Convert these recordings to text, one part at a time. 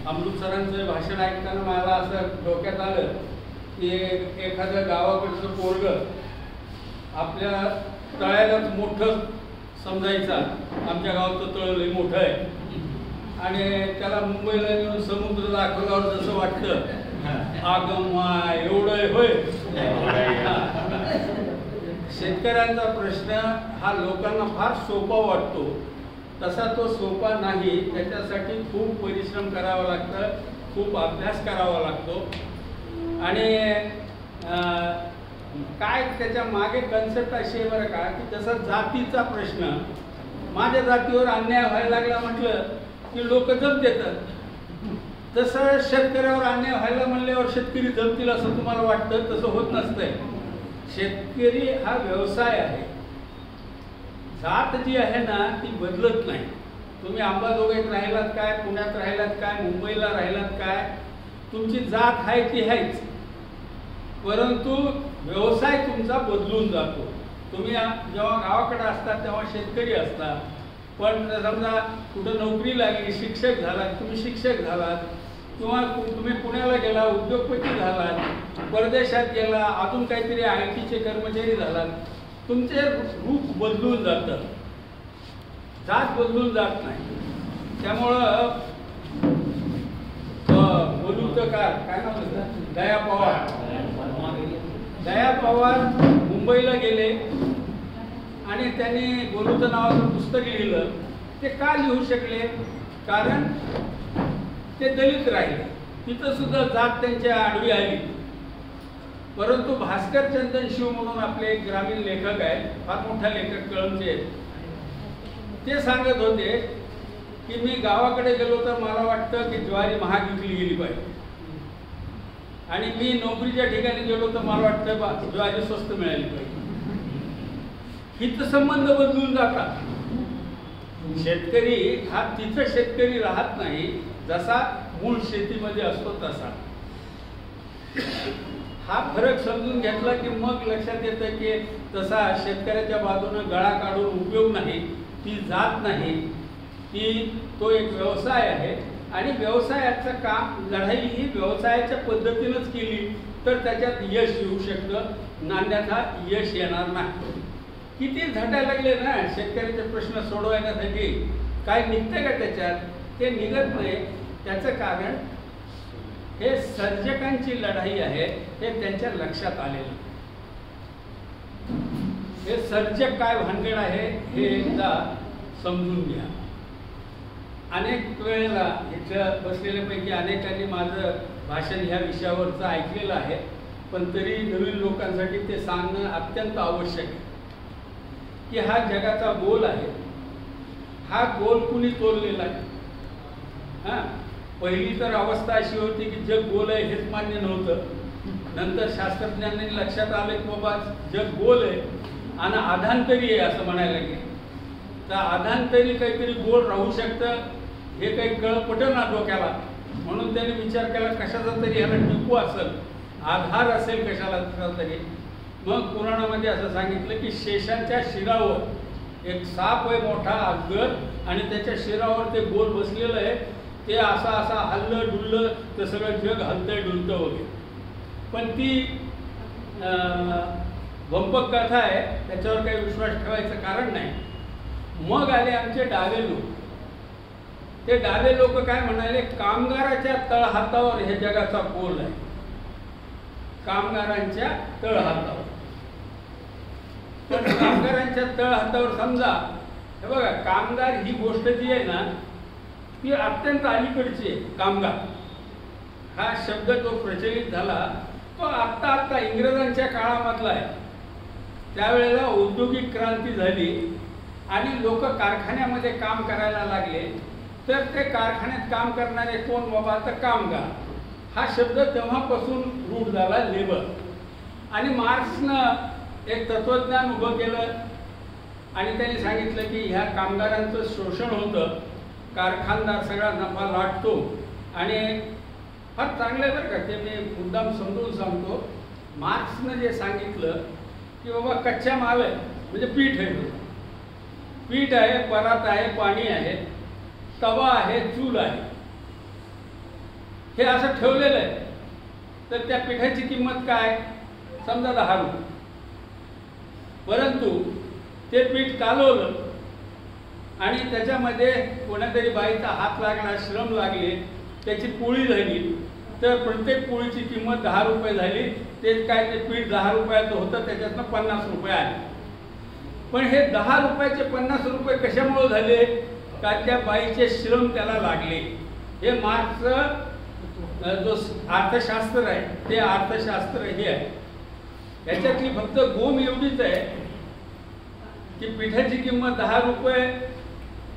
अमृत सरांचं भाषण ऐकताना मला असं डोक्यात आलं की एखादं गावाकडचं पोरगं आपल्या तळ्यालाच मोठं समजायचं, आमच्या गावाचं तळ लई मोठं आहे, आणि त्याला मुंबईला नेऊन समुद्र दाखवल्यावर जसं वाटतं आगमा एवढं होय. शेतकऱ्यांचा प्रश्न हा लोकांना फार सोपा वाटतो, तसा तो सोपा नाही. त्याच्यासाठी खूप परिश्रम करावा लागतं, खूप अभ्यास करावा लागतो. आणि काय त्याच्या मागे कन्सेप्ट अशी आहे बरं का, की जसा जातीचा प्रश्न, माझ्या जातीवर अन्याय व्हायला लागला म्हटलं की लोक जम देतात, तसं शेतकऱ्यावर अन्याय व्हायला म्हणल्यावर शेतकरी जमतील असं तुम्हाला वाटतं, तसं होत नसतंय. शेतकरी हा व्यवसाय आहे. जात जी आहे ना ती बदलत नाही. तुम्ही अंबाजोगाईत राहिलात काय, पुण्यात राहिलात काय, मुंबईला राहिलात काय, तुमची जात आहे ती आहेच, परंतु व्यवसाय तुमचा बदलून जातो. तुम्ही जेव्हा गावाकडे असतात तेव्हा शेतकरी असता, पण समजा कुठं नोकरी लागली, शिक्षक झालात, तुम्ही शिक्षक झालात, किंवा तुम्ही पुण्याला गेला उद्योगपती झालात, परदेशात गेला अजून काहीतरी IT चे कर्मचारी झालात, तुमचे रूप बदलून जातं, जात बदलून जात नाही. त्यामुळं बोलू तर काय नाव होतं, दया पवार मुंबईला गेले आणि त्यांनी गोलूचं नावाचं पुस्तक लिहिलं. ते का लिहू शकले? कारण ते दलित राहिले, तिथं सुद्धा जात त्यांच्या आडवी आली. परंतु भास्कर चंदन शिव म्हणून आपले एक ग्रामीण लेखक आहेत, फार मोठा लेखक कळमचे, ते सांगत होते की मी गावाकडे गेलो तर मला वाटतं की ज्वारी महाग विकली गेली पाहिजे, आणि मी नोकरीच्या ठिकाणी गेलो तर मला वाटतं ज्वारी स्वस्त मिळाली पाहिजे. हितसंबंध बदलून जातात. शेतकरी हा तिथं शेतकरी राहत नाही, जसा मूळ शेतीमध्ये असतो तसा. हा फरक समजून घेतला की मग लक्षात येतं की तसा शेतकऱ्याच्या बाजूनं गळा काढून उपयोग नाही, ती जात नाही, ती तो एक व्यवसाय आहे. आणि व्यवसायाचं काम, लढाई ही व्यवसायाच्या पद्धतीनंच केली तर त्याच्यात यश येऊ शकतं, नाण्याचा यश येणार नाही. किती झटायला लागले ना शेतकऱ्याचे प्रश्न सोडवण्यासाठी, काय निघतं का त्याच्यात? ते निघत नाही. त्याचं कारण हे सर्जकांची लढाई आहे, हे त्यांच्या लक्षात आलेलं. हे सर्जक काय भानगड आहे हे एकदा समजून घ्या. अनेक वेळेला इथं बसलेल्यापैकी अनेकांनी माझं भाषण ह्या विषयावरचं ऐकलेलं आहे, पण तरी नवीन लोकांसाठी ते सांगणं अत्यंत आवश्यक आहे की हा जगाचा गोल आहे. हा गोल कुणी तोललेला आहे? पहिली तर अवस्था अशी होती की जग गोल आहे हेच मान्य नव्हतं. नंतर शास्त्रज्ञांनी लक्षात आलं की बाबा जग गोल आहे आणि आधांतरी आहे असं म्हणायला लागले. तर आधांतरी काहीतरी गोल राहू शकतं हे काही पटना डोक्याला, म्हणून त्यांनी विचार केला कशाचा तरी ह्याला टिकू असेल, आधार असेल कशाला तरी. मग पुराणामध्ये असं सांगितलं की शेषांच्या शिरावर एक साप आहे मोठा अजगर, आणि त्याच्या शिरावर ते गोल बसलेलं आहे. ते असा असा हल्लं डुललं तर सगळं जग हलतंय डुलतं वगैरे. पण ती भंपक कथा आहे, त्याच्यावर काही विश्वास ठेवायचं कारण नाही. मग आले आमचे डावे लोक. ते डावे लोक काय म्हणाले, कामगाराच्या तळहातावर हे जगाचा गोल आहे, कामगारांच्या तळहातावर. पण कामगारांच्या तळहातावर समजा हे बघा, कामगार ही गोष्ट जी आहे ना ती अत्यंत अलीकडची आहे. कामगार हा शब्द जो प्रचलित झाला तो आत्ता इंग्रजांच्या काळामधला आहे. त्यावेळेला औद्योगिक क्रांती झाली आणि लोक कारखान्यामध्ये काम करायला लागले, तर ते कारखान्यात काम करणारे कोण बाबा, तर कामगार हा शब्द तेव्हापासून रूढ झाला, लेबर. आणि मार्क्सनं एक तत्वज्ञान उभं केलं आणि त्यांनी सांगितलं की ह्या कामगारांचं शोषण होतं, कारखानदार सगळा नफा लाटतो. आणि फार चांगलं बरं का, ते मी मुद्दाम समजून सांगतो. मार्क्सनं जे सांगितलं की बाबा कच्चा माल आहे म्हणजे पीठ आहे, पीठ आहे, परात आहे, पाणी आहे, तवा आहे, चूल आहे, हे असं ठेवलेलं आहे, तर त्या पिठाची किंमत काय, समजा 10 रुपये. परंतु ते पीठ कालवलं आणि त्याच्यामध्ये कोणातरी बाईचा हात लागला, श्रम लागले, त्याची पोळी झाली, तर प्रत्येक पोळीची किंमत 10 रुपये झाली. ते काय, ते पीठ 10 रुपयाचं होतं, त्याच्यातनं 50 रुपये आले. पण हे 10 रुपयाचे 50 रुपये कशामुळे झाले, का त्या बाईचे श्रम त्याला लागले. हे मार्क्सचं जो अर्थशास्त्र आहे, ते अर्थशास्त्र हे आहे. याच्यातली फक्त गोम एवढीच आहे की पिठाची किंमत 10 रुपये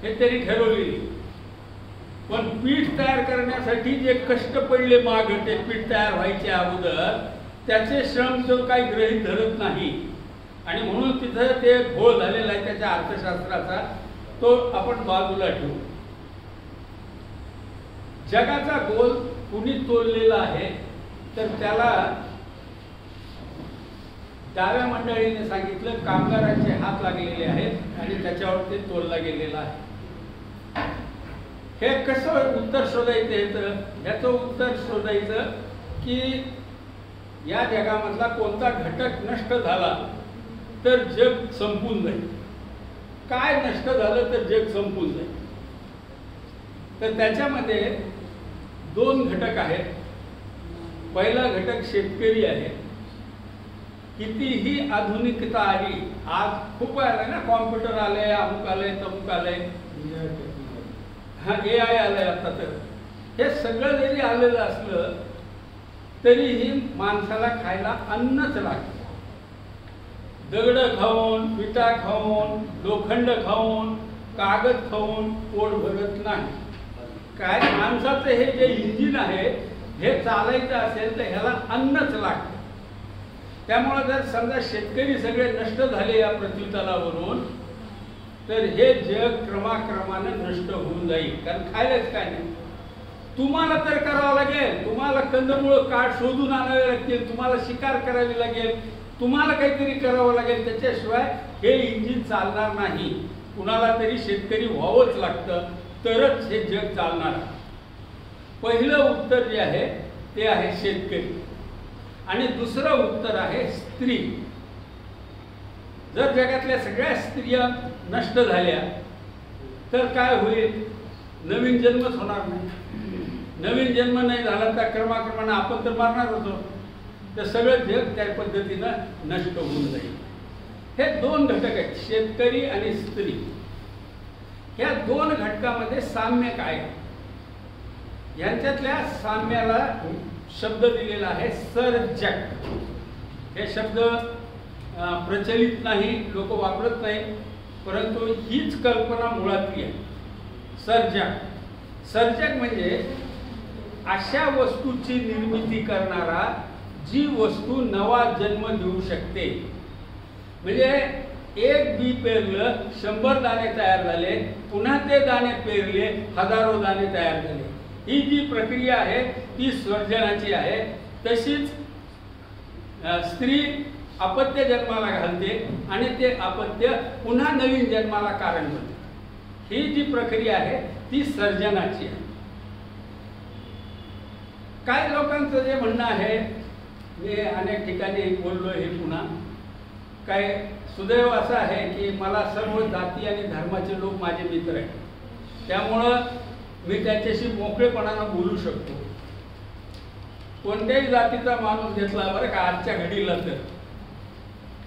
हे तरी ठरवलेली, पण पीठ तयार करण्यासाठी जे कष्ट पडले माग, ते पीठ तयार व्हायचे अगोदर, त्याचे श्रम जो काही गृहीत धरत नाही. आणि म्हणून तिथं ते घोळ झालेला आहे त्याच्या अर्थशास्त्राचा, तो आपण बाजूला ठेवू. जगाचा गोल कुणी तोललेला आहे, तर त्याला डाव्या मंडळीने सांगितलं कामगारांचे हात लागलेले आहेत आणि त्याच्यावर ते तोलला गेलेला आहे. हे कसं उत्तर शोधायचं येतं, ह्याचं उत्तर शोधायचं की या जगामधला कोणता घटक नष्ट झाला तर जग संपून जाईल, काय नष्ट झालं तर जग संपून जाईल. तर त्याच्यामध्ये 2 घटक आहेत. पहिला घटक शेतकरी आहे. कितीही आधुनिकता आली, आज खूप आलंय ना, कॉम्प्युटर आलंय, अमुक आलंय, तमुक आलंय, हा AI आलंय आता, तर हे सगळं जरी आलेलं असलं तरीही माणसाला खायला अन्नच लागतं. दगड खाऊन, विटा खाऊन, लोखंड खाऊन, कागद खाऊन पोट भरत नाही. काय माणसाचं हे जे इंजिन आहे हे चालायचं असेल तर ह्याला अन्नच लागतं. त्यामुळे जर समजा शेतकरी सगळे नष्ट झाले या पृथ्वीतलावरून, तर हे जग क्रमाक्रमाने नष्ट होऊन जाईल. कारण खायलाच काय नाही. तुम्हाला तर करावं लागेल, तुम्हाला कंदमुळं काठ शोधून आणावे लागतील, तुम्हाला शिकार करावी लागेल, तुम्हाला काहीतरी करावं लागेल. त्याच्याशिवाय हे इंजिन चालणार नाही. कुणाला तरी शेतकरी व्हावंच लागतं, तरच हे जग चालणार. पहिलं उत्तर जे आहे ते आहे शेतकरी, आणि दुसरं उत्तर आहे स्त्री. जर जगातल्या सगळ्या स्त्रिया नष्ट झाल्या तर काय होईल, नवीन जन्मच होणार नाही. नवीन जन्म नाही झाला तर क्रमाक्रमाने आपण तर मारणार होतो, तर सगळं जग त्या पद्धतीनं नष्ट होऊन जाईल. हे 2 घटक आहेत, शेतकरी आणि स्त्री. ह्या 2 घटकामध्ये साम्य काय, यांच्यातल्या साम्याला शब्द दिलेला आहे सर्जक. हे शब्द प्रचलित नाही, लोक वापरत नाही, परंतु हीच कल्पना मुळातली आहे. सर्जक. सर्जक म्हणजे अशा वस्तूची निर्मिती करणारा जी वस्तू नवा जन्म देऊ शकते. म्हणजे एक बी पेरलं, 100 दाणे तयार झाले, पुन्हा ते दाणे पेरले, हजारो दाणे तयार झाले. ही जी प्रक्रिया आहे ती सर्जनाची आहे. तशीच स्त्री अपत्य जन्माला घालते आणि ते अपत्य पुन्हा नवीन जन्माला कारण बनते. ही जी प्रक्रिया आहे ती सर्जनाची आहे. काही लोकांचं जे म्हणणं आहे, मी अनेक ठिकाणी बोललो, हे पुन्हा काय सुदैव असं आहे की मला सर्व जाती आणि धर्माचे लोक माझे मित्र आहेत, त्यामुळं मी त्याच्याशी मोकळेपणानं बोलू शकतो. कोणत्याही जातीचा माणूस घेतला बरं का आजच्या घडीला,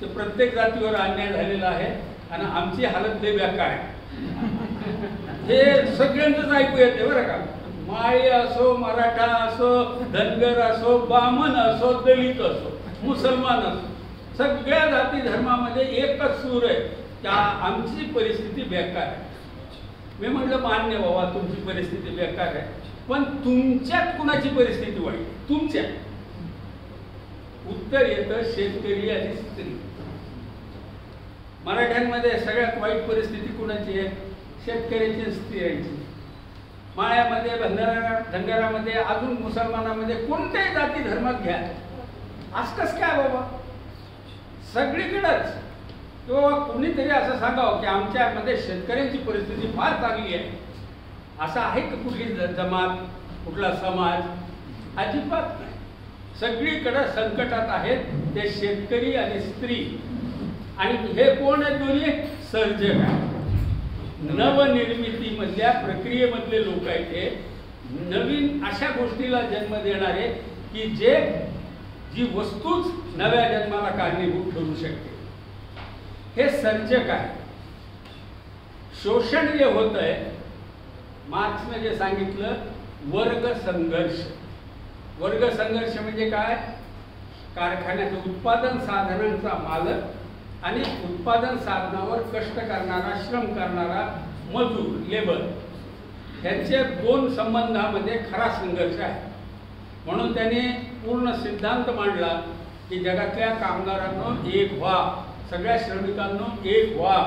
तर प्रत्येक जातीवर अन्याय झालेला आहे आणि आमची हालत लय बेकार आहे. हे सगळ्यांचंच ऐकू येते बरं का. माळी असो, मराठा असो, धनगर असो, बामण असो, दलित असो, मुसलमान असो, सगळ्या जाती धर्मामध्ये एकच सूर आहे, त्या आमची परिस्थिती बेकार आहे. मी म्हटलं मान्य बाबा, तुमची परिस्थिती बेकार आहे, पण तुमच्यात कुणाची परिस्थिती वाईट, तुमच्या. उत्तर येतं शेतकरी आणि स्त्री. मराठ्यांमध्ये सगळ्यात वाईट परिस्थिती कुणाची आहे, शेतकऱ्याची, स्त्रियांची. माळ्यामध्ये, धनगरामध्ये, अजून मुसलमानामध्ये, कोणत्याही जाती धर्मात घ्या, आज कसं काय बाबा, सगळीकडेच. किंवा कुणीतरी असं सांगावं की आमच्यामध्ये शेतकऱ्यांची परिस्थिती फार चांगली आहे, असं आहे का कुठली जमात, कुठला समाज अजिबात नाही. सगळीकडे संकटात आहेत ते शेतकरी आणि स्त्री. आणि हे कोण आहेत? दोन्ही सर्जक आहेत. नवनिर्मितीमधल्या प्रक्रियेमधले लोक आहेत. हे नवीन अशा गोष्टीला जन्म देणारे की जी वस्तूच नव्या जन्माला कारणीभूत ठरू शकते. हे सर्जक आहे. शोषण जे होत आहे, मार्क्सने जे सांगितलं, वर्ग संघर्ष. वर्ग संघर्ष म्हणजे काय? कारखान्याचं उत्पादन साधनांचा मालक आणि उत्पादन साधनावर कष्ट करणारा, श्रम करणारा मजूर, लेबर, ह्यांच्या दोन संबंधामध्ये खरा संघर्ष आहे. म्हणून त्याने पूर्ण सिद्धांत मांडला की जगातल्या कामगारांनो एक व्हा, सगळ्या श्रमिकांनो एक व्हा.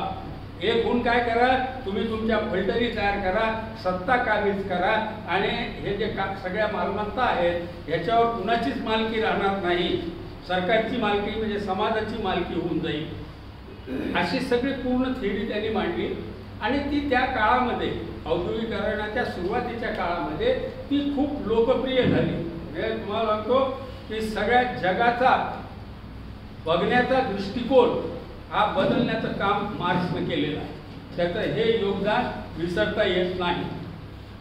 एक होऊन काय करा? तुम्ही तुमच्या फलटरी तयार करा, सत्ता काबीज करा आणि हे जे सगळ्या मालमत्ता आहेत ह्याच्यावर कुणाचीच मालकी राहणार नाही. सरकारची मालकी म्हणजे समाजाची मालकी होऊन जाईल. अशी सगळी पूर्ण थेअरी त्यांनी मांडली. आणि ती त्या काळामध्ये, औद्योगिकरणाच्या सुरुवातीच्या काळामध्ये ती खूप लोकप्रिय झाली. म्हणजे तुम्हाला सांगतो की सगळ्या जगाचा बघण्याचा दृष्टिकोन हा बदलण्याचं काम मार्क्सने केलेलं आहे. त्याचं हे योगदान विसरता येत नाही.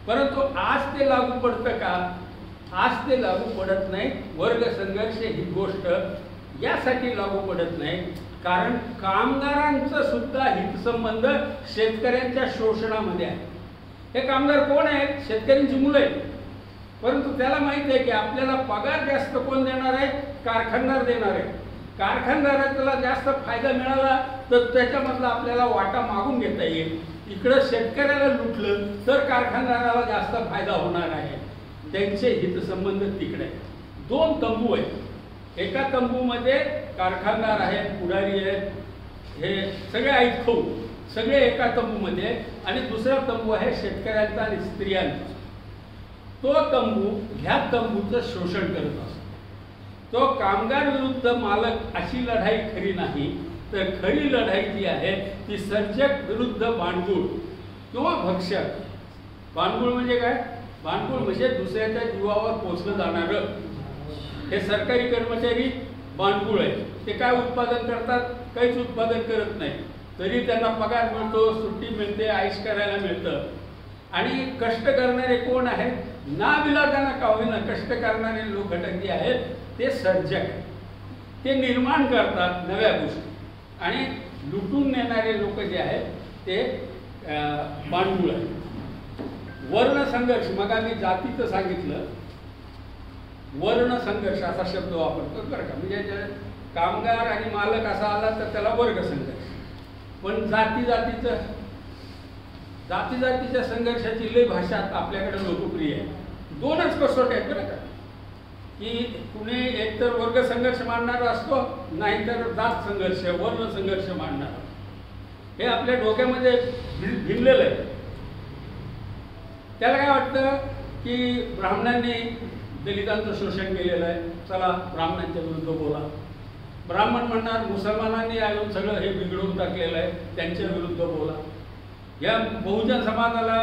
परंतु आज ते लागू पडतं का? आज ते लागू पडत नाही. वर्ग संघर्ष ही गोष्ट यासाठी लागू पडत नाही कारण कामगारांचा सुद्धा हितसंबंध शेतकऱ्यांच्या शोषणामध्ये आहे. हे कामगार कोण आहेत? शेतकऱ्यांची मुलं आहेत. परंतु त्याला माहिती आहे की आपल्याला पगार जास्त कोण देणार आहे? कारखानदार देणार आहे. कारखानदाराला जास्त फायदा मिळाला तर त्याच्यामधला आपल्याला वाटा मागून घेता येईल. इकडं शेतकऱ्याला लुटलं तर कारखानदाराला जास्त फायदा होणार आहे. त्यांचे हितसंबंध तिकडे. दोन तंबू आहेत. एका तंबूमध्ये कारखानदार आहेत, पुढारी आहेत, हे सगळे आहेत खाऊ, सगळे एका तंबूमध्ये. आणि दुसरा तंबू आहे शेतकऱ्यांचा आणि स्त्रियांचा. तो तंबू ह्या तंबूचं शोषण करत असतो. तो कामगार विरुद्ध मालक अशी लढाई खरी नाही, तर खरी लढाई जी आहे ती सर्जक विरुद्ध बांडगुळ किंवा भक्षक. बांडगुळ म्हणजे काय? बांडगुळ म्हणजे दुसऱ्याच्या जीवावर पोचलं जाणारं. हे सरकारी कर्मचारी बांडगुळ आहे. ते काय उत्पादन करतात? काहीच उत्पादन करत नाही, तरी त्यांना पगार मिळतो, सुट्टी मिळते, आईश करायला मिळतं. आणि कष्ट करणारे कोण आहेत? नाविलाजाने का होईना कष्ट करणारे लोक घटक जे आहेत ते सर्जक आहेत. ते निर्माण करतात नव्या गोष्टी. आणि लुटून नेणारे लोक जे आहेत ते बांडगुळ आहेत. वर्ण संघर्ष, मग आम्ही जातीचं सांगितलं, वर्ण संघर्ष असा शब्द वापरतो बरं का. म्हणजे कामगार आणि मालक असा आला तर त्याला वर्ग संघर्ष. पण जातीच्या संघर्षाची लय भाषा आपल्याकडे लोकप्रिय आहे. दोनच कसोट्या आहेत बरं का, की कुणी एकतर वर्ग संघर्ष मांडणारा असतो, नाहीतर जात संघर्ष, वर्ण संघर्ष मांडणारा. हे आपल्या डोक्यामध्ये भिनलेलं आहे. त्याला काय वाटतं की ब्राह्मणांनी दलितांचं शोषण केलेलं आहे, चला ब्राह्मणांच्या विरुद्ध बोला. ब्राह्मण म्हणणार मुसलमानांनी येऊन सगळं हे बिघडवून टाकलेलं आहे, त्यांच्या विरुद्ध बोला. या बहुजन समाजाला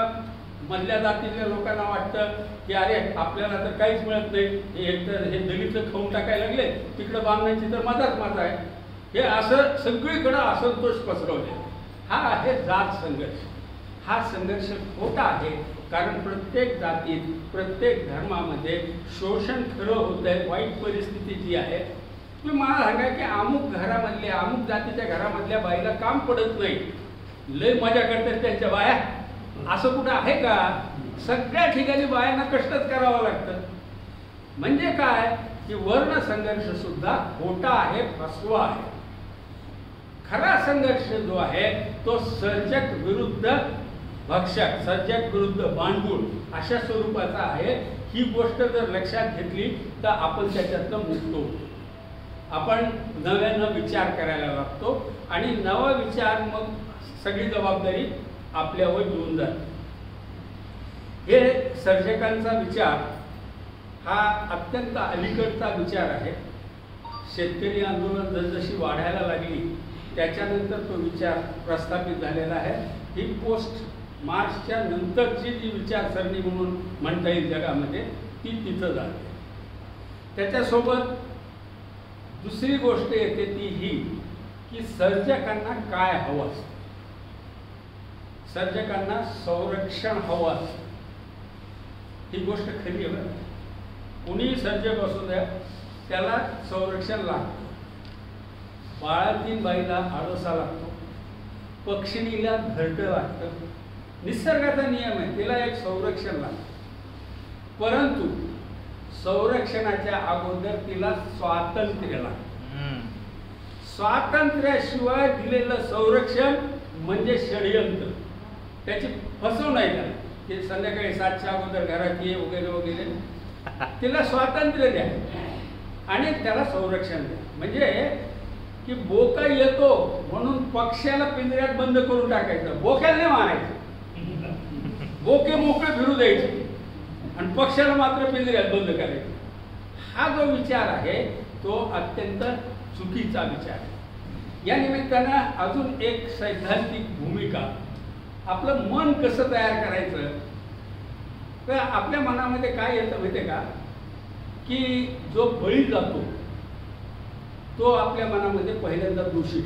मधल्या जातीतल्या लोकांना वाटतं की अरे आपल्याला तर काहीच मिळत नाही, हे दलित खाऊन टाकायला लागले, तिकडं ब्राह्मणांची तर माझाच आहे. हे असं सगळीकडं असंतोष पसरवले. हा आहे जात संघर्ष. हा संघर्ष खोटा आहे, कारण प्रत्येक जातीत, प्रत्येक धर्मामध्ये शोषण खरं होत आहे. वाईट परिस्थिती जी आहे, तुम्ही मला सांगा की अमुक घरामधल्या, अमुक जातीच्या घरामधल्या बाईला काम पडत नाही, लय मजा करतात त्यांच्या बाया, असं कुठं आहे का? सगळ्या ठिकाणी बायांना कष्टच करावं लागतं. म्हणजे काय की वर्ण संघर्ष सुद्धा खोटा आहे, फसवा आहे. खरा संघर्ष जो आहे तो सर्जक विरुद्ध भक्षक, सर्जक विरुद्ध बांडगुळ अशा स्वरूपाचा आहे. ही गोष्ट जर लक्षात घेतली तर आपण त्याच्यातनं मुक्त होतो. आपण नव्यानं विचार करायला लागतो आणि नवा विचार, मग सगळी जबाबदारी आपल्यावर येऊन जाते. हे सर्जकांचा विचार हा अत्यंत अलीकडचा विचार आहे. शेतकरी आंदोलन जसजशी वाढायला लागली त्याच्यानंतर तो विचार प्रस्थापित झालेला आहे. ही पोस्ट मार्क्सच्या नंतरची जी विचारसरणी म्हणून म्हणता येईल जगामध्ये, ती तिथं जाते. त्याच्यासोबत दुसरी गोष्ट येते ती ही की सर्जकांना काय हवं असतं. सर्जकांना संरक्षण हवं असतं. ही गोष्ट खरी आहे. कुणीही सर्जक असू द्या, त्याला संरक्षण लागतं. बाळातीन बाईला आळसा लागतो, पक्षिणीला घरटं लागतं. निसर्गाचा नियम आहे, तिला एक संरक्षण लागतं. परंतु संरक्षणाच्या अगोदर तिला स्वातंत्र्य लागतं. स्वातंत्र्याशिवाय दिलेलं संरक्षण म्हणजे षडयंत्र. त्याची फसवणूक नाही झाली की संध्याकाळी 7च्या अगोदर घरात ये वगैरे वगैरे. तिला स्वातंत्र्य द्या आणि त्याला संरक्षण द्या. म्हणजे की बोका येतो म्हणून पक्ष्याला पिंजऱ्यात बंद करून टाकायचं, बोक्याला नाही मारायचं. बोके मोकळे फिरू द्यायचे आणि पक्ष्याला मात्र पिंजऱ्यात बंद करायचं. हा जो विचार आहे तो अत्यंत चुकीचा विचार आहे. या निमित्तानं अजून एक सैद्धांतिक भूमिका, आपलं मन कसं तयार करायचं. तर आपल्या मनामध्ये काय येतं माहिती आहे का, की जो बळी जातो तो आपल्या मनामध्ये पहिल्यांदा दोषी.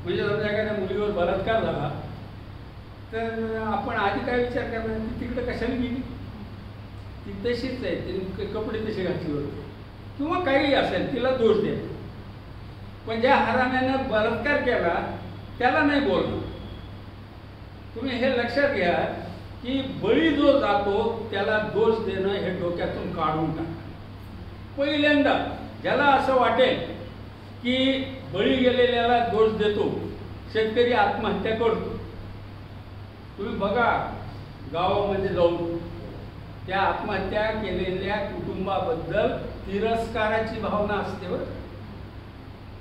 म्हणजे समजा एखाद्या मुलीवर बलात्कार झाला तर आपण आधी काय विचार करणार, ती तिकडे कशाला गेली, ती तशीच आहे, तिने कपडे तसे घातले होते किंवा काही असेल, तिला दोष द्या. पण ज्या हराम्यानं बलात्कार केला त्याला नाही बोलणं. तुम्ही हे लक्षात घ्या की बळी जो जातो त्याला दोष देणं हे डोक्यातून काढून टाका. पहिल्यांदा ज्याला असं वाटेल की बळी गेलेल्याला दोष देतो, शेतकरी आत्महत्या करतो, तुम्ही बघा गावामध्ये जाऊन त्या आत्महत्या केलेल्या कुटुंबाबद्दल तिरस्काराची भावना असते. बरं,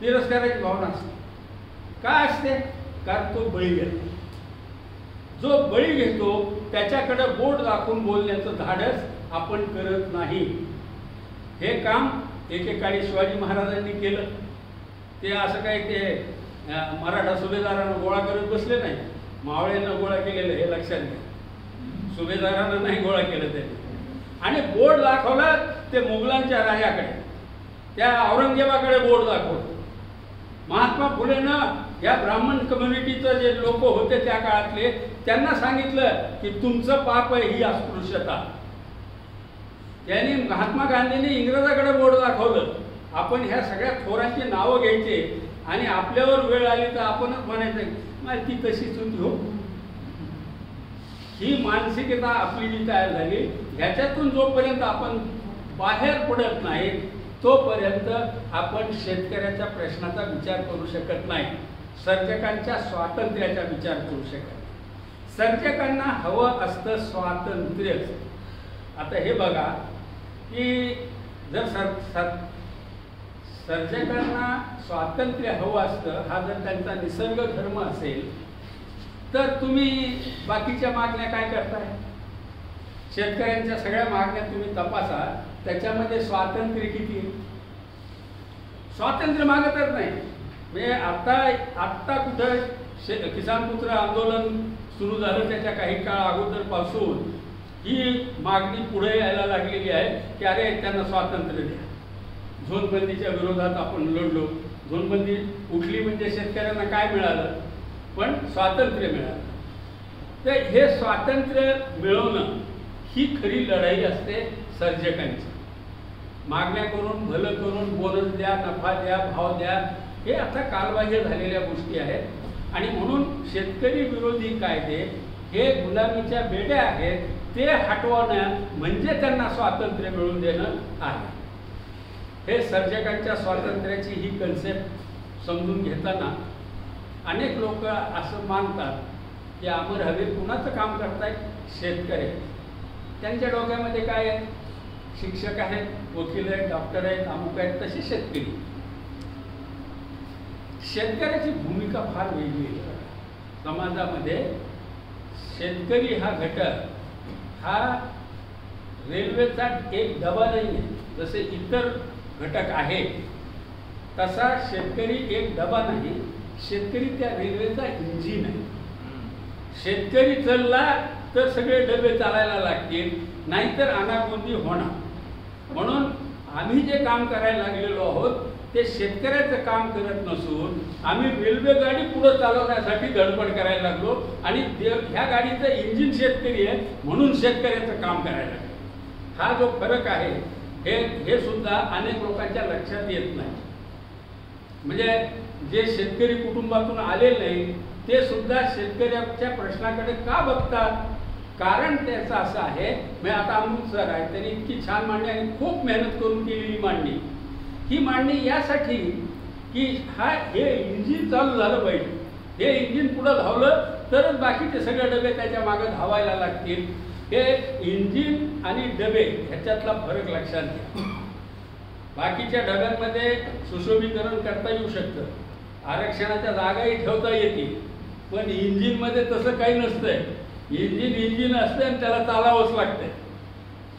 तिरस्काराची भावना असते. का असते? कारण तो बळी घेतो. जो बळी घेतो त्याच्याकडे बोट दाखवून बोलण्याचं धाडस आपण करत नाही. हे काम एकेकाळी शिवाजी महाराजांनी केलं. ते असं काही ते मराठा सुभेदारांना गोळा करत बसले नाही, मावळ्यांना गोळा केलेलं हे लक्षात घ्या. सुभेदारांना नाही गोळा केलं त्यांनी. आणि बोर्ड दाखवला ते मुघलांच्या राजाकडे, त्या औरंगजेबाकडे बोर्ड दाखवलं. महात्मा फुलेनं या ब्राह्मण कम्युनिटीचं जे लोक होते त्या काळातले, त्यांना सांगितलं की तुमचं पाप आहे ही अस्पृश्यता. त्यांनी महात्मा गांधींनी इंग्रजाकडे बोर्ड दाखवलं. आपण ह्या सगळ्या थोरांची नावं घ्यायचे आणि आपल्यावर वेळ आली तर आपणच म्हणायचं ती तशीच होती हो. ही मानसिकता आपली जी तयार झाली, ह्याच्यातून जोपर्यंत आपण बाहेर पडत नाही तोपर्यंत आपण शेतकऱ्याच्या प्रश्नाचा विचार करू शकत नाही, सर्जकांच्या स्वातंत्र्याचा विचार करू शकत नाही. सर्जकांना हवं असतं स्वातंत्र्य. आता हे बघा की जर सर्जकांना स्वातंत्र्य हवं असतं, हा जर त्यांचा निसर्ग धर्म असेल, तर तुम्ही बाकीच्या मागण्या काय करताय? शेतकऱ्यांच्या सगळ्या मागण्या तुम्ही तपासा, त्याच्यामध्ये स्वातंत्र्य किती? स्वातंत्र्य मागतच नाही. म्हणजे आत्ता कुठं किसान पुत्र आंदोलन सुरू झालं त्याच्या काही काळ अगोदरपासून ही मागणी पुढे यायला लागलेली आहे की अरे त्यांना स्वातंत्र्य द्या. झोनबंदीच्या विरोधात आपण लढलो, झोनबंदी उठली म्हणजे शेतकऱ्यांना काय मिळालं? पण स्वातंत्र्य मिळालं. तर हे स्वातंत्र्य मिळवणं ही खरी लढाई असते सर्जकांची. मागण्या करून, भलं करून, बोनस द्या, नफा द्या, भाव द्या, हे आता कालबाह्य झालेल्या गोष्टी आहेत. आणि म्हणून शेतकरी विरोधी कायदे हे गुलामीच्या बेड्या आहेत, ते हटवणं म्हणजे त्यांना स्वातंत्र्य मिळवून देणं आहे. हे सर्जकांच्या स्वातंत्र्याची ही कन्सेप्ट समजून घेताना अनेक लोक असं मानतात की अमर हवे कुणाचं काम करतायत? शेतकरी. त्यांच्या डोक्यामध्ये काय आहे? शिक्षक आहेत, वकील आहेत, डॉक्टर आहेत, अमुक आहेत, तसे शेतकरी. शेतकऱ्याची भूमिका फार वेगळी आहे समाजामध्ये. शेतकरी हा घटक हा रेल्वेचा एक डबा नाही आहे. जसे इतर घटक आहेत तसा शेतकरी एक डबा नाही, शेतकरी त्या रेल्वेचा इंजिन आहे. शेतकरी चालला तर सगळे डबे चालायला लागतील, नाहीतर अनागोंदी होणार. म्हणून आम्ही जे काम करायला लागलेलो आहोत ते शेतकऱ्याचं काम करत नसून आम्ही रेल्वे गाडी पुढे चालवण्यासाठी धडपड करायला लागलो आणि ह्या गाडीचं इंजिन शेतकरी आहे म्हणून शेतकऱ्याचं काम करायला लागलो. हा जो फरक आहे हे सुद्धा अनेक लोकांच्या लक्षात येत नाही. म्हणजे जे शेतकरी कुटुंबातून आलेले नाही ते सुद्धा शेतकऱ्याच्या प्रश्नाकडे का बघतात? कारण त्याचं असं आहे, मी आता अमृत सर आहे त्यांनी इतकी छान मांडणी आणि खूप मेहनत करून केलेली मांडणी. ही मांडणी यासाठी की हे इंजिन चालू झालं पाहिजे. हे इंजिन पुढं धावलं तरच बाकीचे सगळे डबे त्याच्या मागे धावायला लागतील. हे इंजिन आणि डबे ह्याच्यातला फरक लक्षात घ्या. बाकीच्या डब्यांमध्ये सुशोभीकरण करता येऊ शकतं, आरक्षणाच्या जागाही ठेवता येतील, पण इंजिनमध्ये तसं काही नसतंय. इंजिन असतं आणि त्याला चालावंच लागतंय.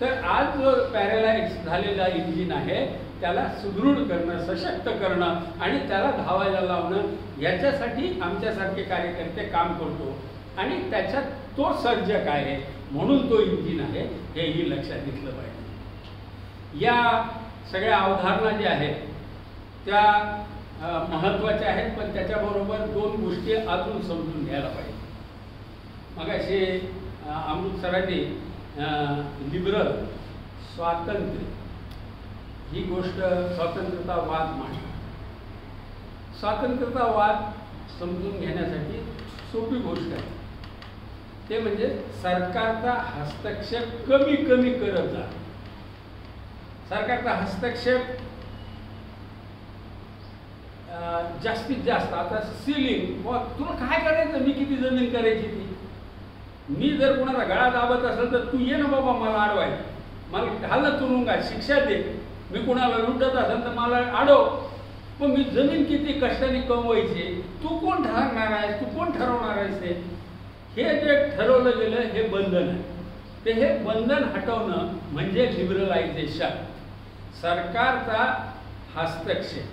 तर आज जो पॅरालाइज झालेला इंजिन आहे त्याला सुदृढ करणं, सशक्त करणं आणि त्याला धावायला लावणं याच्यासाठी आमच्यासारखे कार्यकर्ते काम करतो. आणि त्याच्यात तो सर्जक आहे म्हणून तो इंजिन आहे हेही लक्षात घेतलं पाहिजे. या सगळ्या अवधारणा ज्या आहेत त्या महत्त्वाच्या आहेत, पण त्याच्याबरोबर दोन गोष्टी अजून समजून घ्यायला पाहिजे. मग असे अमृत सरांनी लिबरल स्वातंत्र्य ही गोष्ट स्वातंत्र्यतावाद मांडला. स्वातंत्र्यतावाद समजून घेण्यासाठी सोपी गोष्ट आहे, ते म्हणजे सरकारचा हस्तक्षेप कमी कमी करत जा. सरकारचा हस्तक्षेप जास्तीत जास्त, आता सिलिंग तुला काय करायचं, मी किती जमीन करायची ती, मी जर कोणाला गळा दाबत असेल तर तू ये ना बाबा मला अडवाय, मला घालत तुरुंगा शिक्षा दे. मी कोणाला लुटत असेल तर मला अडव, पण मी जमीन किती कष्टाने कमवायची तू कोण ठरवणार आहेस, तू कोण ठरवणार आहेस? हे जे ठरवलं गेलं हे बंधन आहे. ते हे बंधन हटवणं म्हणजे लिबरलायझेशन, सरकारचा हस्तक्षेप.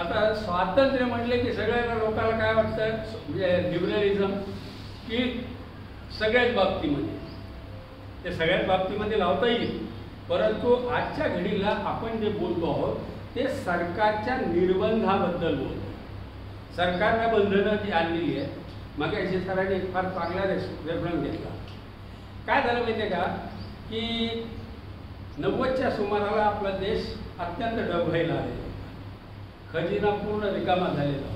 आता स्वातंत्र्य म्हणले की सगळ्या लोकांना काय वाटतं, म्हणजे लिबरलिझम की सगळ्याच बाबतीमध्ये, ते सगळ्याच बाबतीमध्ये लावता येईल, परंतु आजच्या घडीला आपण जे बोलतो आहोत ते सरकारच्या निर्बंधाबद्दल बोलतो. सरकारने बंधनं जी आणलेली आहे, मग याची सरांनी एक फार चांगला रेफरन्स घेतला. काय झालं माहिती आहे का की 90च्या सुमाराला आपला देश अत्यंत डबघाईला आलेला, खजिना पूर्ण रिकामा झालेला होता.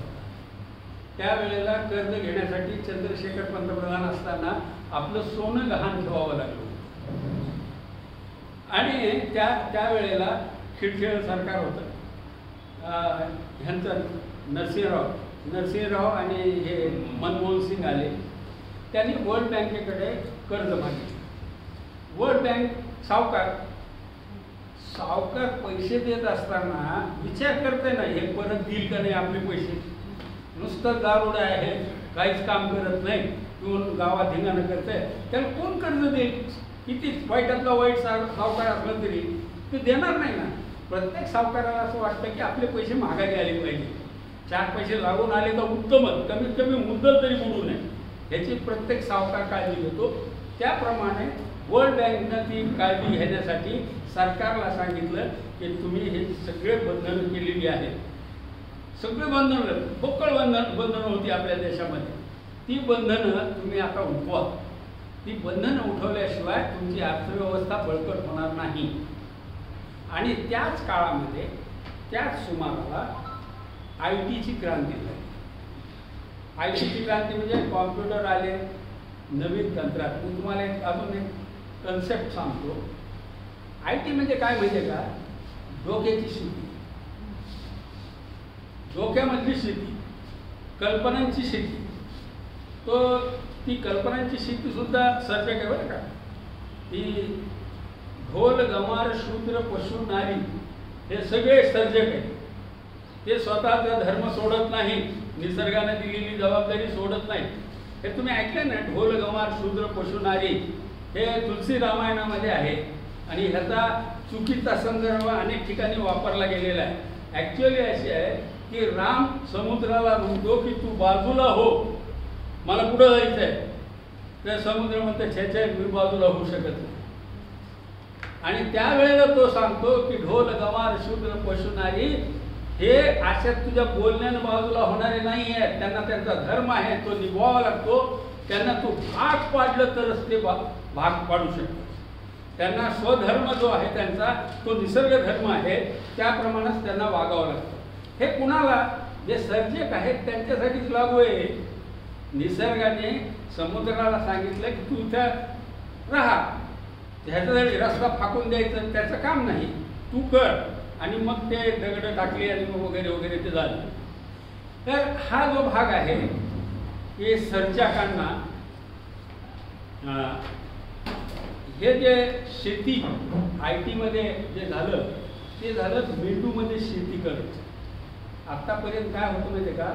त्यावेळेला कर्ज घेण्यासाठी चंद्रशेखर पंतप्रधान असताना आपलं सोनं गहाण ठेवावं लागलं आणि त्यावेळेला खिळखिळ सरकार होतं. ह्यांचं नरसिंहराव आणि हे मनमोहन सिंग आले, त्यांनी वर्ल्ड बँकेकडे कर्ज मागितले. वर्ल्ड बँक सावकार पैसे देत असताना विचार करते ना हे परत देईल का नाही आपले पैसे. नुसतं दारुडा आहे, काहीच काम करत नाही, किंवा गावात धिंगाणं करते, त्याला कोण कर्ज देईल? किती वाईटातला वाईट सावकार असलं तरी ते देणार नाही ना. प्रत्येक सावकाराला असं वाटतं की आपले पैसे माघारी आले पाहिजे, 4 पैसे लागून आले तर उत्तमच, कमीत कमी मुद्दल तरी बुडू नये ह्याची प्रत्येक सावकार काळजी घेतो. त्याप्रमाणे वर्ल्ड बँकनं ती काळजी घेण्यासाठी सरकारला सांगितलं की तुम्ही हे सगळे बंधनं केलेली आहेत, सगळे बंधनं, पोकळ बंधनं होती आपल्या देशामध्ये, ती बंधनं तुम्ही आता उठवा. ती बंधनं उठवल्याशिवाय तुमची अर्थव्यवस्था बळकट होणार नाही. आणि त्याच काळामध्ये त्याच सुमाराला IT ची क्रांती झाली. IT ची क्रांती म्हणजे कॉम्प्युटर आले, नवीन तंत्रात. मी तुम्हाला अजून एक कन्सेप्ट सांगतो. IT म्हणजे काय माहिती आहे का, डोक्याची शेती, डोक्यामधली शेती, कल्पनांची शेती. ती कल्पनांची शेती सुद्धा सर्जक आहे बरं का. ती ढोल गमार शूद्र पशु नारी हे सगळे सर्जक आहेत. ते स्वतःचा धर्म सोडत नाही, निसर्गाने दिलेली जबाबदारी सोडत नाही. हे तुम्ही ऐकलं ना, ढोल गमार शूद्र पशु नारी, हे तुलसी रामायणामध्ये आहे आणि ह्याचा चुकीचा संदर्भ अनेक ठिकाणी वापरला गेलेला आहे. ॲक्च्युअली अशी आहे की राम समुद्राला म्हणतो की तू बाजूला हो, मला पुढं जायचं आहे. तर समुद्र म्हणतं छे मी बाजूला होऊ शकत नाही. आणि त्यावेळेला तो सांगतो की ढोल गमार शूद्र पशुनारी हे अशा तुझ्या बोलण्यानं बाजूला होणारे नाही आहेत. त्यांना त्यांचा धर्म आहे, तो निभवावा लागतो. त्यांना तू भाग पाडलं तरच ते भाग पाडू शकतो. त्यांना स्वधर्म जो आहे त्यांचा तो निसर्ग धर्म आहे, त्याप्रमाणेच त्यांना वागावं लागतं. हे कुणाला, जे सर्जक आहेत त्यांच्यासाठीच लागू आहे. निसर्गाने समुद्राला सांगितलं की तू इथं राहा, ह्याच्यासाठी रस्ता फाकून द्यायचं त्याचं काम नाही, तू कर. आणि मग ते दगड टाकले आणि मग वगैरे वगैरे ते झालं. तर हा जो भाग आहे हे सर्जकांना हे जे शेती IT मध्ये जे झालं ते झालं मेंदूमध्ये शेती करायचं. आतापर्यंत काय होतं माहिती आहे का,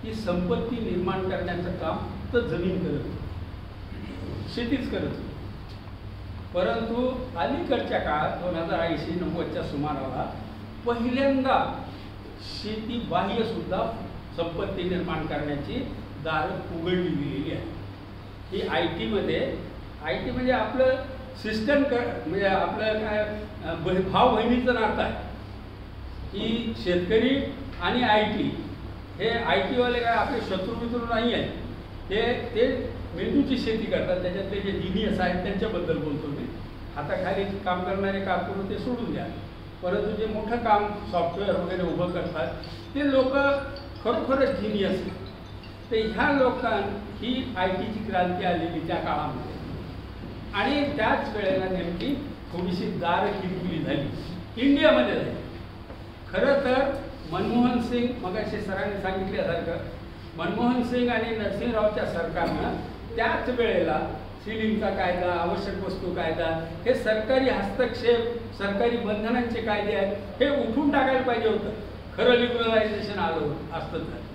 की संपत्ती निर्माण करण्याचं काम तर जमीन करत होती, शेतीच करत होती. परंतु अलीकडच्या काळात 2080-90च्या सुमाराला पहिल्यांदा शेती बाह्य सुद्धा संपत्ती निर्माण करण्याची दारं उघडली गेलेली आहे. ही IT मध्ये म्हणजे आपलं सिस्टम म्हणजे आपलं काय भाव बहिणीचं नातं आहे की शेतकरी आणि IT हे IT वाले काय आपले शत्रू नाही आहेत. ते मेंदूची शेती करतात. त्याच्यातले जे जिनियस आहेत त्यांच्याबद्दल बोलतो मी. हाताखाली काम करणारे कारकून ते सोडून द्या, परंतु जे मोठं काम सॉफ्टवेअर वगैरे उभं करतात ते लोक खरोखरच जिनियस. तर ह्या लोकांना ही ITची क्रांती आलेली त्या काळामध्ये, आणि त्याच वेळेला नेमकी थोडीशी दारं खिळखिली झाली इंडियामध्ये झाली. खरं तर मनमोहन सिंग, मगाशी सरांनी सांगितल्यासारखं, मनमोहन सिंग आणि नरसिंहरावच्या सरकारनं त्याच वेळेला सिलिंगचा कायदा, आवश्यक वस्तू कायदा, हे सरकारी हस्तक्षेप, सरकारी बंधनांचे कायदे आहेत, हे उठून टाकायला पाहिजे होतं. खरं लिबरलायझेशन आलं असतं तर.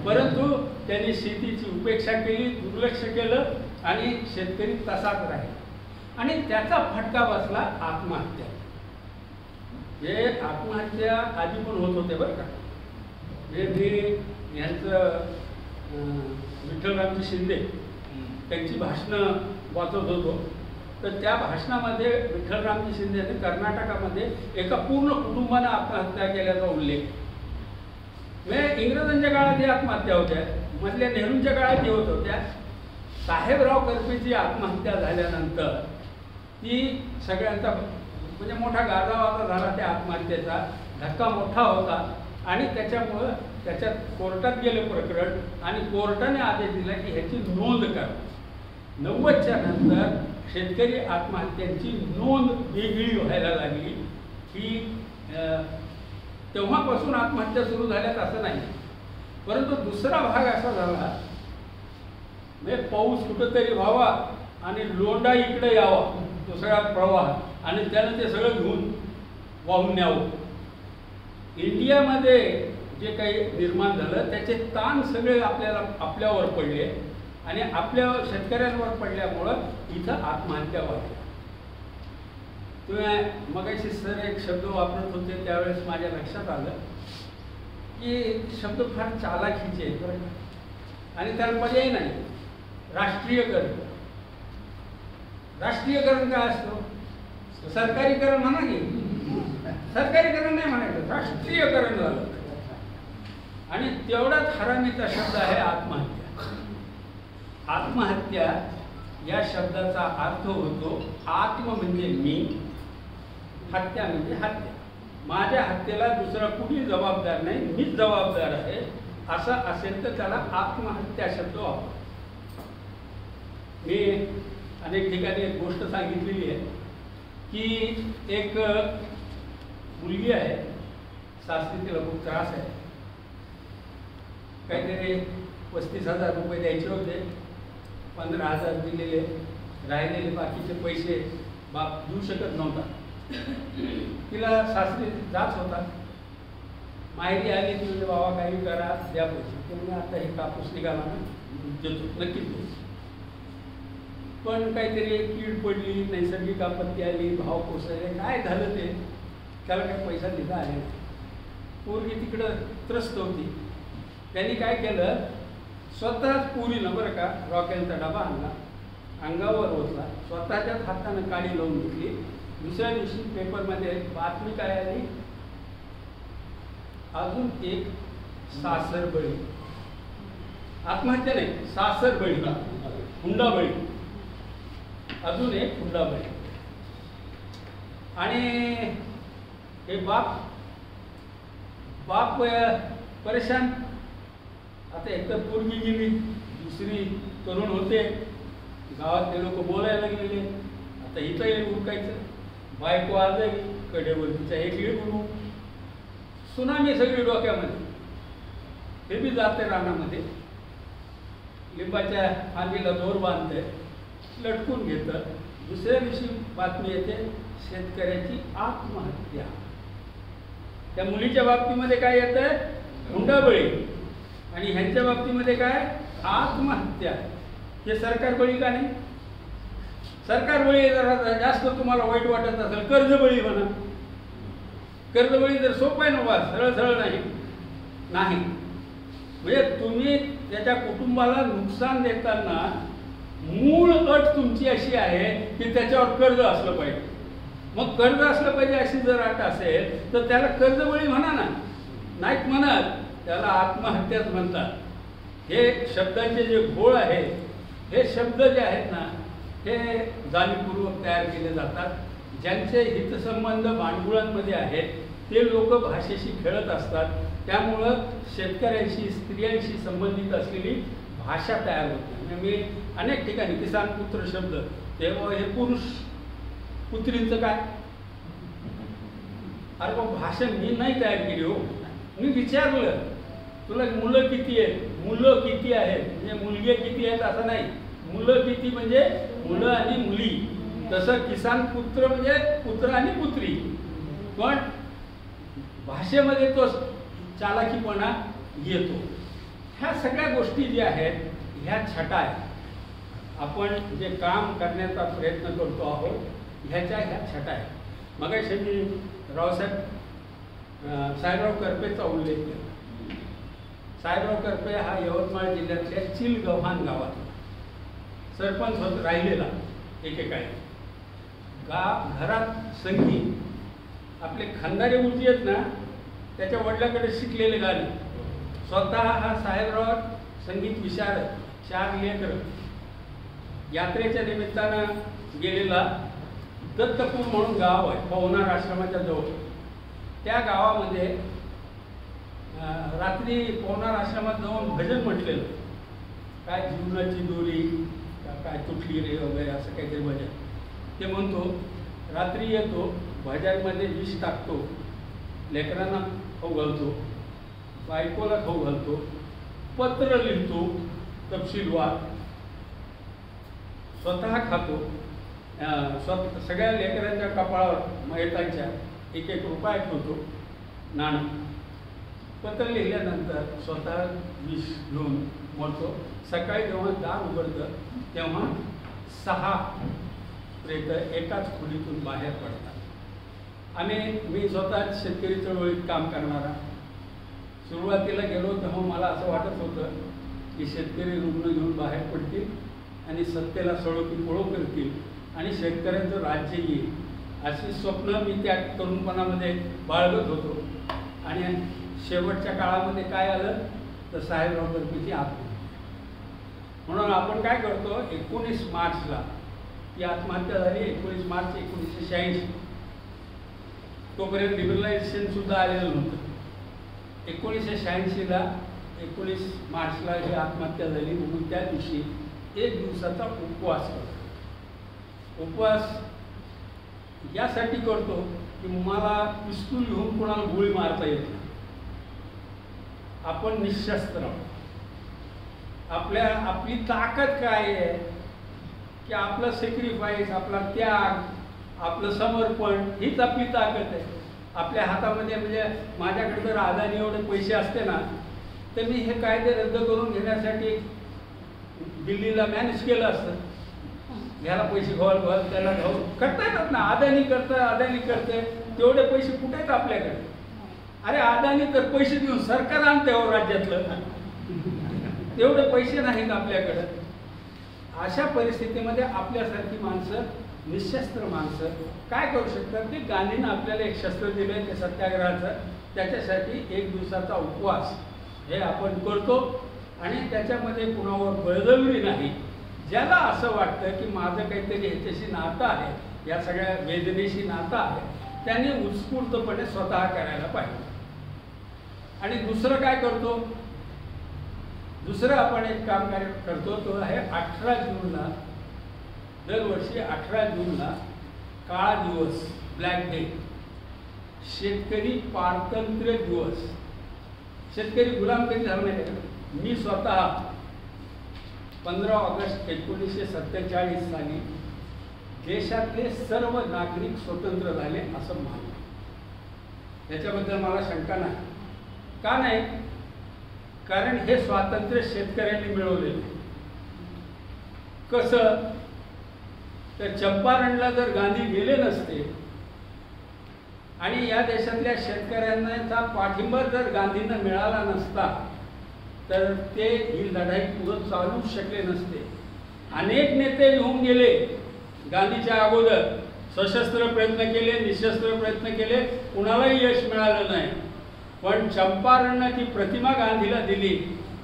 परंतु त्यांनी शेतीची उपेक्षा केली, दुर्लक्ष केलं आणि शेतकरी तसाच राहिला. आणि त्याचा फटका बसला आत्महत्या. हे आत्महत्या आधी पण होत होते बरं का. मी यांचं विठ्ठलरामजी शिंदे त्यांची भाषणं वाचत होतो, तर त्या भाषणामध्ये विठ्ठलरामजी शिंदे यांनी कर्नाटकामध्ये एका पूर्ण कुटुंबानं आत्महत्या केल्याचा उल्लेख. म्हणजे इंग्रजांच्या काळात ही आत्महत्या होत्या, मधल्या नेहरूंच्या काळात होत होत्या. साहेबराव करपेची आत्महत्या झाल्यानंतर ती सगळ्यांचा म्हणजे मोठा गाजावाजा झाला. त्या आत्महत्येचा धक्का मोठा होता आणि त्याच्यामुळं त्याच्यात कोर्टात गेलं प्रकरण आणि कोर्टाने आदेश दिला की ह्याची नोंद करा. 90च्या नंतर शेतकरी आत्महत्यांची नोंद वेगळी व्हायला लागली. की तेव्हापासून आत्महत्या सुरू झाल्यात असं नाही. परंतु दुसरा भाग असा झाला, म्हणजे पाऊस कुठंतरी व्हावा आणि लोंढा इकडे यावा, तो सगळा प्रवाह, आणि त्यानं ते सगळं घेऊन वाहून न्यावं. इंडियामध्ये जे काही निर्माण झालं त्याचे ताण सगळे आपल्यावर पडले आणि आपल्या शेतकऱ्यांवर पडल्यामुळं इथं आत्महत्या वाढल्या. तुम्ही मगाशी सर एक शब्द वापरत होते त्यावेळेस माझ्या लक्षात आलं की शब्द फार चालाखीचे आहेत बरं का, आणि त्याला पर्याय नाही. राष्ट्रीयकरण. राष्ट्रीयकरण काय असतं? सरकारीकरण म्हणा की, सरकारीकरण नाही म्हणायचं, राष्ट्रीयकरण झालं. आणि तेवढाच हरामीचा शब्द आहे आत्महत्या. आत्महत्या या शब्दाचा अर्थ होतो आत्म म्हणजे मी, हत्या म्हणजे हत्या. माझ्या हत्येला दुसरा कुणी जबाबदार नाही, मीच जबाबदार आहे असं असेल तर त्याला आत्महत्या शब्द वापर. मी अनेक ठिकाणी एक गोष्ट सांगितलेली आहे की एक मुलगी आहे, सासरी तिला खूप त्रास आहे, काहीतरी 35,000 रुपये द्यायचे होते, 15,000 दिलेले, राहिलेले बाकीचे पैसे बाप देऊ शकत नव्हता. तिला सासरी जाच होता, माहेरी आली ती म्हणजे बाबा काही करा द्या पैसे. तुम्ही आता हे कापूस निघाला ना देतो, नक्कीच देतो. पण काहीतरी कीड पडली, नैसर्गिक आपत्ती आली, भाव कोसळले, काय झालं ते त्याला काही पैसा दिला आले नाही. पोरगी तिकडं त्रस्त होती. त्यांनी काय केलं, स्वतःच पोरीनं बरं का रॉकेलचा डबा आणला, अंगावर ओतला, स्वतःच्याच हातानं काडी लावून घेतली, दुसऱ्या दिवशी पेपरमध्ये बातमी काय आली, अजून एक सासरबळी, आत्महत्या नाही, सासरबळी, हुंडाबळी, अजून एक हुंडाबळी. आणि हे बाप परेशान. आता एकतर पोरगी गेली, दुसरी तरुण होते, गावातले लोक बोलायला गेले, आता इथं उरकायचं, बायको आजही कडेवरतीच्या एक गुरु, सुनामी सगळी डोक्यामध्ये. हे बी जाते रानामध्ये, लिंबाच्या फांदीला दोर बांधते, लटकून घेतं. दुसऱ्या दिवशी बातमी येते, शेतकऱ्याची आत्महत्या. त्या मुलीच्या बाबतीमध्ये काय येतं, हुंडाबळी, आणि ह्यांच्या बाबतीमध्ये काय, आत्महत्या. हे सरकार बळी का नाही? सरकार बळी जरा जास्त तुम्हाला वाईट वाटत असेल, कर्जबळी म्हणा. कर्जबळी जर सोपं आहे ना, सरळ सरळ नाही. म्हणजे तुम्ही त्याच्या कुटुंबाला नुकसान देताना मूळ अट तुमची अशी आहे की त्याच्यावर कर्ज असलं पाहिजे. मग कर्ज असलं पाहिजे अशी जर अट असेल तर त्याला कर्जबळी म्हणा ना, नाहीत म्हणत, त्याला आत्महत्याच म्हणतात. हे शब्दांचे जे घोळ आहे, हे शब्द जे आहेत ना, हे जाणीवपूर्वक तयार केले जातात. ज्यांचे हितसंबंध भांडुळांमध्ये आहेत ते लोक भाषेशी खेळत असतात. त्यामुळं शेतकऱ्यांशी, स्त्रियांशी संबंधित असलेली भाषा तयार होते. मी अनेक ठिकाणी किसान पुत्र शब्द, तेव्हा हे पुरुष पुत्रींचं काय, अरे बाबा भाषा मी नाही तयार केली हो. मी विचारलं तुला मुलं किती आहेत, मुलं किती आहेत म्हणजे मुलगे किती आहेत असं नाही, मुलं किती म्हणजे मुलं आणि मुली. तसं किसान पुत्र म्हणजे पुत्र आणि पुत्री. पण भाषेमध्ये तो चालाकीपणा येतो. ह्या सगळ्या गोष्टी ज्या आहेत ह्या छटा आहेत. आपण जे काम करण्याचा प्रयत्न करतो आहोत ह्या छटा आहेत. मगाशी मी साहेबराव करपेचा उल्लेख केला. साहेबराव करपे हा यवतमाळ जिल्ह्यातल्या चिलगव्हाण गावात सरपंच होत राहिलेला एकेकाळी. घरात संगीत आपले खंदारे उलटी आहेत ना, त्याच्या वडिलांकडे शिकलेले गाणे. स्वतः हा साहेबराव संगीत विशारद, 4 लेकरं. यात्रेच्या निमित्तानं गेलेला दत्तपूर म्हणून गाव आहे पवनार आश्रमाच्या जवळ. त्या गावामध्ये रात्री पवनार आश्रमात जाऊन भजन म्हटलेलं, काय जीवनाची दोरी काय तुटली रे वगैरे असं काहीतरी भजन. ते म्हणतो, रात्री येतो, भजनमध्ये विष टाकतो, लेकरांना खाऊ घालतो, बायकोला खाऊ घालतो, पत्र लिहितो तपशीलवार, स्वतः खातो, सगळ्या लेकरांच्या कपाळावर महिलांच्या 1-1 रुपया ठेवतो नाणं. पत्र लिहिल्यानंतर स्वतः विष घेऊन मरतो. सकाळी जेव्हा दार उघडतं तेव्हा 6 प्रेत एकाच खोलीतून बाहेर पडतात. मी स्वतः शेतकरी चळवळीत काम करणारा. सुरुवातीला गेलो तेव्हा मला असं वाटत होतं की शेतकरी रुग्ण घेऊन बाहेर पडतील आणि सत्तेला सळोकी पळो करतील आणि शेतकऱ्यांचं राज्य येईल, अशी स्वप्न मी त्या तरुणपणामध्ये बाळगत होतो. आणि शेवटच्या काळामध्ये काय आलं तर साहेबराव करपेची आत्महत्या. म्हणून आपण काय करतो, 19 मार्चला ती आत्महत्या झाली. 19 मार्च 1986. तोपर्यंत लिबरलायझेशन सुद्धा आलेलं नव्हतं. 1986ला 19 मार्चला ही आत्महत्या झाली. म्हणून त्या दिवशी 1 दिवसाचा उपवास करतो. उपवास यासाठी करतो की मला पिस्तूल घेऊन कोणाला गोळी मारता येत नाही. आपण निशस्त्र आहोत. आपली ताकद काय आहे की आपलं सॅक्रिफाईस, आपला त्याग, आपलं समर्पण हीच आपली ताकद आहे. आपल्या हातामध्ये म्हणजे माझ्याकडे जर अदानी एवढे पैसे असते ना तर मी हे कायदे रद्द करून घेण्यासाठी दिल्लीला मॅनेज केलं असतं. ह्याला पैसे घाल त्याला घाल करता येतात ना. अदानी करतं तेवढे पैसे कुठे आहेत आपल्याकडे. अरे अदानी तर पैसे देऊन सरकार आणते हो राज्यातलं, तेवढे पैसे नाहीत आपल्याकडं. अशा परिस्थितीमध्ये आपल्यासारखी माणसं निशस्त्र माणसं काय करू शकतात की गांधीनं आपल्याला एक शस्त्र दिलं ते सत्याग्रहाचं, त्याच्यासाठी 1 दिवसाचा उपवास हे आपण करतो आणि त्याच्यामध्ये कुणावर बळजबरी नाही. ज्याला असं वाटतं की माझं काहीतरी ह्याच्याशी नातं आहे, या सगळ्या वेदनेशी नातं आहे, त्यांनी उत्स्फूर्तपणे स्वतः करायला पाहिजे. आणि दुसरं काय करतो, दुसरं आपण एक काम करतो तो आहे 18 जूनला, दरवर्षी 18 जूनला काळा दिवस, ब्लॅक डे, शेतकरी पारतंत्र्य दिवस. शेतकरी गुलाम कधी झाला नाही का? मी स्वतः 15 ऑगस्ट 1947 साली देशातले सर्व नागरिक स्वतंत्र झाले असं मानतो. त्याच्याबद्दल मला शंका नाही. का नाही? कारण हे स्वातंत्र्य शेतकऱ्यांनी मिळवलेलं. कसं तर चंपारणला जर गांधी गेले नसते आणि या देशातल्या शेतकऱ्यांचा पाठिंबा जर गांधींना मिळाला नसता तर ते ही लढाई पुढे चालूच शकले नसते. अनेक नेते येऊन गेले गांधीच्या अगोदर, सशस्त्र प्रयत्न केले, निशस्त्र प्रयत्न केले, कुणालाही यश मिळालं नाही. पण चंपारणनं जी प्रतिमा गांधीला दिली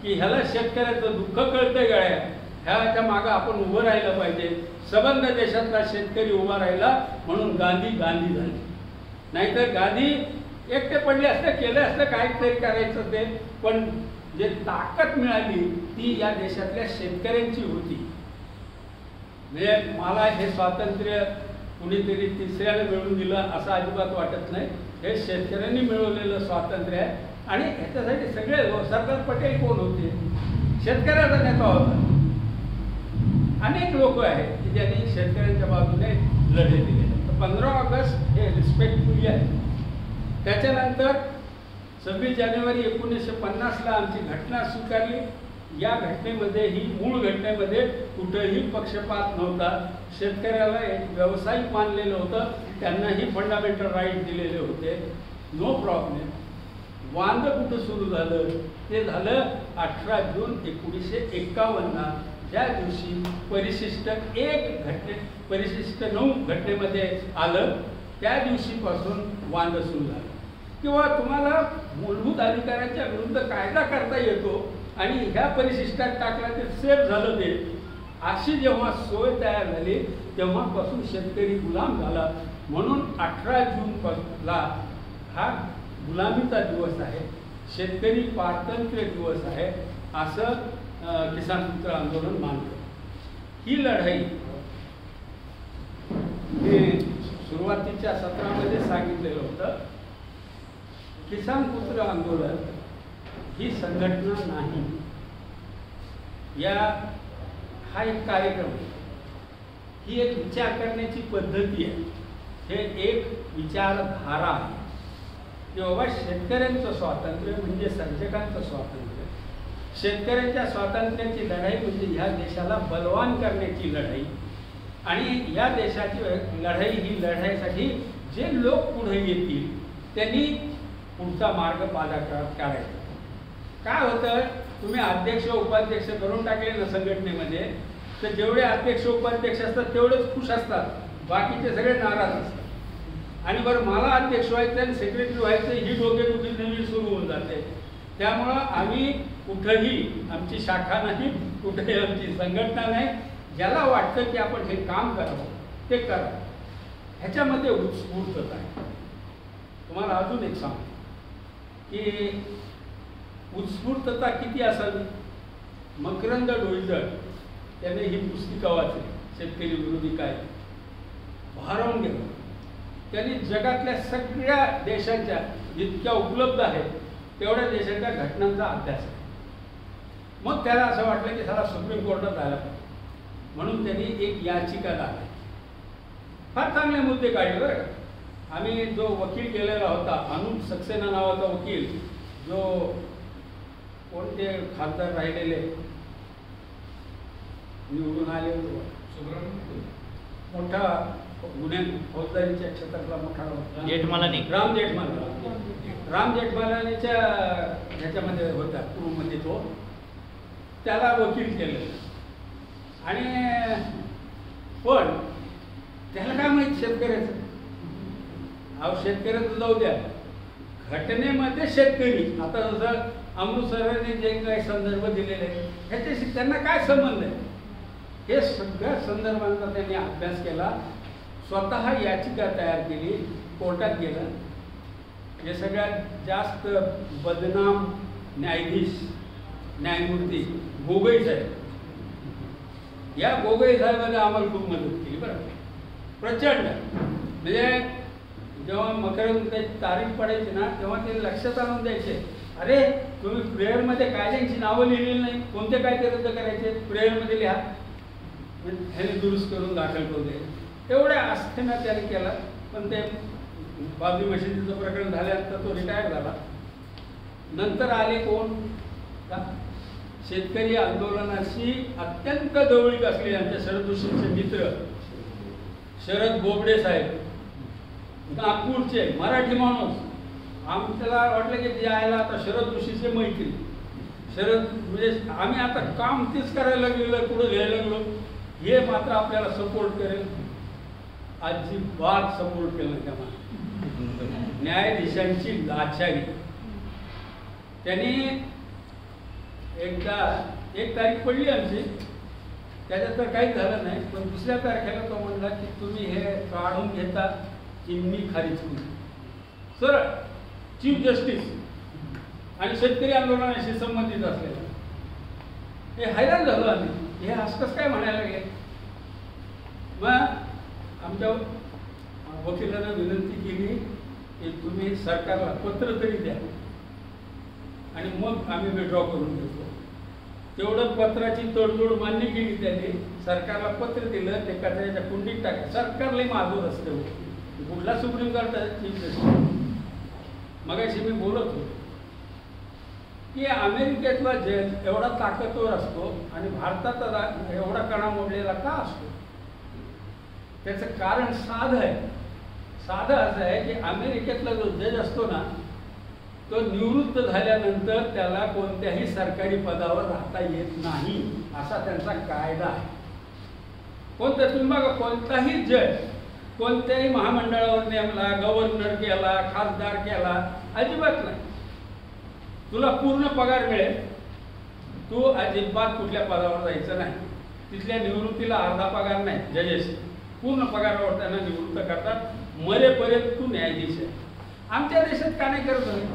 की ह्याला शेतकऱ्याचं दुःख कळतंय गळ्या, ह्याच्या मागं आपण उभं राहिलं पाहिजे, सबंध देशातला शेतकरी उभा राहिला म्हणून गांधी झाले. नाहीतर गांधी एकटे पडले असते, केलं असतं काहीतरी करायचं ते, पण जे ताकद मिळाली ती या देशातल्या शेतकऱ्यांची होती. म्हणजे मला हे स्वातंत्र्य कुणीतरी तिसऱ्याला मिळवून दिलं असं अजिबात वाटत नाही. हे शेतकऱ्यांनी मिळवलेलं स्वातंत्र्य आहे. आणि ह्याच्यासाठी सगळे सरदार पटेल कोण होते? शेतकऱ्याचा नेता होता. अनेक लोक आहेत की ज्यांनी शेतकऱ्यांच्या बाजूने लढे दिले. 15 ऑगस्ट हे रिस्पेक्टफुली आहे. त्याच्यानंतर 26 जानेवारी 1950ला आमची घटना स्वीकारली. या घटनेमध्ये ही मूळ घटनेमध्ये कुठेही पक्षपात नव्हता. शेतकऱ्याला एक व्यावसायिक मानलेलं होतं, त्यांनाही फंडामेंटल राईट दिलेले होते. No problem. वांद कुठं सुरू झालं ते झालं 18 जून 1951, ज्या दिवशी परिशिष्ट 9 घटनेमध्ये आलं. त्या दिवशीपासून वांद सुरू झालं. किंवा तुम्हाला मूलभूत अधिकारांच्या विरुद्ध कायदा करता येतो आणि ह्या परिशिष्टात टाकला ते सेफ झालं. ते अशी जेव्हा सोय तयार झाली तेव्हापासून शेतकरी गुलाम झाला. म्हणून 18 जूनला हा गुलामीचा दिवस आहे, शेतकरी पारतंत्र्य दिवस आहे असं किसान पुत्र आंदोलन मानतं. ही लढाई मी सुरुवातीच्या सत्रामध्ये सांगितलेलं होतं. किसान पुत्र आंदोलन ही संघटना नाही, हा एक कार्यक्रम आहे. ही एक विचार करण्याची पद्धती आहे. हे एक विचारधारा आहे की बाबा शेतकऱ्यांचं स्वातंत्र्य म्हणजे सर्जकांचं स्वातंत्र्य. शेतकऱ्यांच्या स्वातंत्र्याची लढाई म्हणजे ह्या देशाला बलवान करण्याची लढाई. आणि या देशाची लढाई ही लढाईसाठी जे लोक पुढे येतील त्यांनी पुढचा मार्ग पादाक्रांत करायचा. काय होतं, तुम्ही अध्यक्ष उपाध्यक्ष करून टाकले ना संघटनेमध्ये, तर जेवढे अध्यक्ष उपाध्यक्ष असतात तेवढेच खुश असतात, बाकीचे सगळे नाराज असतात. आणि बरं मला अध्यक्ष व्हायचं आणि सेक्रेटरी व्हायचं ही डोकेदुखी नवीन सुरू होऊन जाते. त्यामुळं आम्ही कुठंही, आमची शाखा नाही, कुठेही आमची संघटना नाही. ज्याला वाटतं की आपण हे काम करावं ते करा. ह्याच्यामध्ये उत्स्फूर्तता आहे. तुम्हाला अजून एक सांगतो की उत्स्फूर्तता किती असावी. मकरंद डोईकर त्याने ही पुस्तिका वाचली, शेतकरी विरोधी काय, भारावून गेला. त्यांनी जगातल्या सगळ्या देशांच्या जितक्या उपलब्ध आहेत तेवढ्या देशांच्या घटनांचा अभ्यास आहे. मग त्याला असं वाटलं की त्याला सुप्रीम कोर्टात जायला पाहिजे. म्हणून त्यांनी एक याचिका दाखल. फार चांगले मुद्दे काढले बरं का. आम्ही जो वकील केलेला होता, अनुप सक्सेना नावाचा वकील, जो कोणते खासदार राहिलेले निवडून आले, मोठा गुन्हे फौजदारीच्या क्षेत्रातला मोठा राम जेठमलानीच्या ह्याच्यामध्ये होता, कुरुमध्ये तो, त्याला वकील केलं. आणि पण त्याला काय माहित शेतकऱ्याचं? अहो शेतकऱ्याचं जाऊ द्या, घटनेमध्ये शेतकरी आता जसं अमृतसराने जे काही संदर्भ दिलेले आहेत ह्याच्याशी त्यांना काय संबंध आहे? हे सगळ्या संदर्भांचा त्यांनी अभ्यास केला, स्वतः याचिका तयार केली, कोर्टात गेलं. हे सगळ्यात जास्त बदनाम न्यायाधीश न्यायमूर्ती गोगोई साहेब, या गोगोई साहेबांनी आम्हाला खूप मदत केली बरं, प्रचंड. म्हणजे जेव्हा मकरंदाची तारीख पडायची ना तेव्हा ते लक्षात आणून द्यायचे, अरे तुम्ही प्रेयरमध्ये कायद्यांची नावं लिहिलेली नाही, कोणते कायदे रद्द करायचे प्रेयरमध्ये लिहा, ह्याने दुरुस्त करून दाखल करू दे. एवढ्या आस्थेनं त्याने केला. पण ते बाबरी मशिदीचं प्रकरण झाल्यानंतर तो रिटायर झाला. नंतर आले कोण? शेतकरी आंदोलनाशी अत्यंत जवळीक असलेले आमच्या शरद जोशींचे मित्र शरद बोबडे साहेब, नागपूरचे मराठी माणूस. आमच्याला वाटलं की यायला आता शरद जोशीचे मैत्री, शरद म्हणजे आम्ही आता काम तेच करायला लागलेलं, पुढे घ्यायला लागलो, हे मात्र आपल्याला सपोर्ट करेल. अजिबात सपोर्ट केलं नाही त्यामुळे. न्यायाधीशांची लाचारी. त्यांनी एकदा एक तारीख पडली आमची, त्याच्यात तर काहीच झालं नाही, पण दुसऱ्या तारखेला तो म्हणला की तुम्ही हे काढून घेता की मी खारिज करू. सरळ चीफ जस्टिस आणि शेतकरी आंदोलनाशी संबंधित असलेला. हे हैराण झालो आम्ही, हे असंच काय म्हणायला लागले. मग आमच्या वकिलांना विनंती केली की तुम्ही सरकारला पत्र तरी द्या आणि मग आम्ही विड्रॉ करून घेतो. तेवढं पत्राची तडजोड मान्य केली त्यांनी, सरकारला पत्र दिलं, ते कचऱ्याच्या कुंडीत टाकलं. सरकारलाही माजूर असते, कुठला सुप्रीम कोर्ट चीफ जस्टिस. मगाशी मी बोलत होतो की अमेरिकेतला जज एवढा ताकदवर असतो आणि भारताचा एवढा कणा मोडलेला का असतो? त्याचं कारण साधं आहे. साधं असं आहे की अमेरिकेतला जो जज असतो ना, तो निवृत्त झाल्यानंतर त्याला कोणत्याही सरकारी पदावर राहता येत नाही, असा त्यांचा कायदा आहे. कोणता तुम्ही बघा, कोणताही जज कोणत्याही महामंडळावर नेमला, गव्हर्नर केला, खासदार केला, अजिबात नाही. तुला पूर्ण पगार मिळेल, तू अजिबात कुठल्या पदावर जायचं नाही. तिथल्या निवृत्तीला अर्धा पगार नाही, जजेस पूर्ण पगारावर त्यांना निवृत्त करतात. मरेपर्यंत तू न्यायाधीश आहे. आमच्या देशात का नाही करत नाही?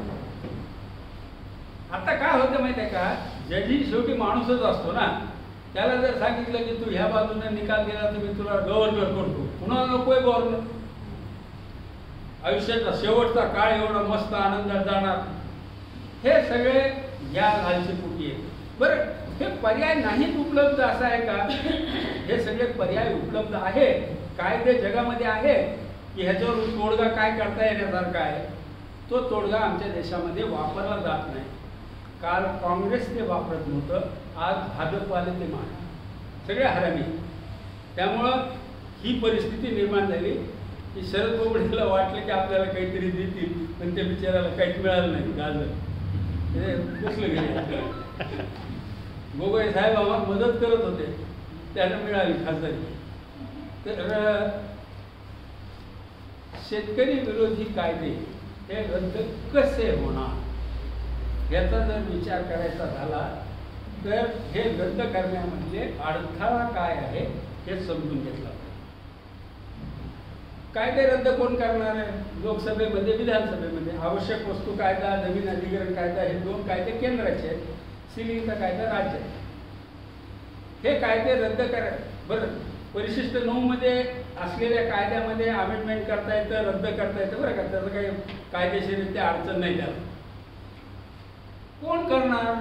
आता काय होतं माहिती आहे का, जजी शेवटी माणूसच असतो ना. त्याला जर सांगितलं की तू ह्या बाजूने निकाल दिला तर मी तुला गव्हर्नर करतो, कुणाला नकोय गव्हर्नर? आयुष्याचा शेवटचा काळ एवढा मस्त आनंदात जाणार, हे सगळे या लालचीपोटी आहे. बरं, हे पर्याय नाहीत उपलब्ध असं आहे का? हे सगळे पर्याय उपलब्ध आहे, कायदे जगामध्ये आहे की ह्याच्यावर तोडगा काय करता येण्यासारखा आहे. तो तोडगा आमच्या देशामध्ये वापरला जात नाही. काल काँग्रेस ते वापरत नव्हतं, आज भाजपवाले ते मान, सगळे हरामी. त्यामुळं ही परिस्थिती निर्माण झाली की शरद बोबडेला वाटलं की आपल्याला काहीतरी देतील, पण त्या बिचाराला काहीच मिळालं नाही. गाजर हे कसलं गेले. गोगोई साहेब आम्हाला मदत करत होते, त्यांना मिळाली खासदारी. तर शेतकरी विरोधी कायदे हे रद्द कसे होणार याचा जर विचार करायचा झाला तर हे रद्द करण्यामध्ये अडथळा काय आहे हे समजून घेतलं. कायदे रद्द कोण करणार आहे? लोकसभेमध्ये, विधानसभेमध्ये. आवश्यक वस्तू कायदा, जमीन अधिग्रहण कायदा हे दोन कायदे केंद्राचे आहेत, सिलिंगचा कायदा राज्य. हे कायदे रद्द करा. बरं, परिशिष्ट 9 मध्ये असलेल्या कायद्यामध्ये अमेंडमेंट करता येतं, रद्द करता येतं, बरं का, त्याचं काही कायदेशीरित्या अडचण नाही. त्याला कोण करणार?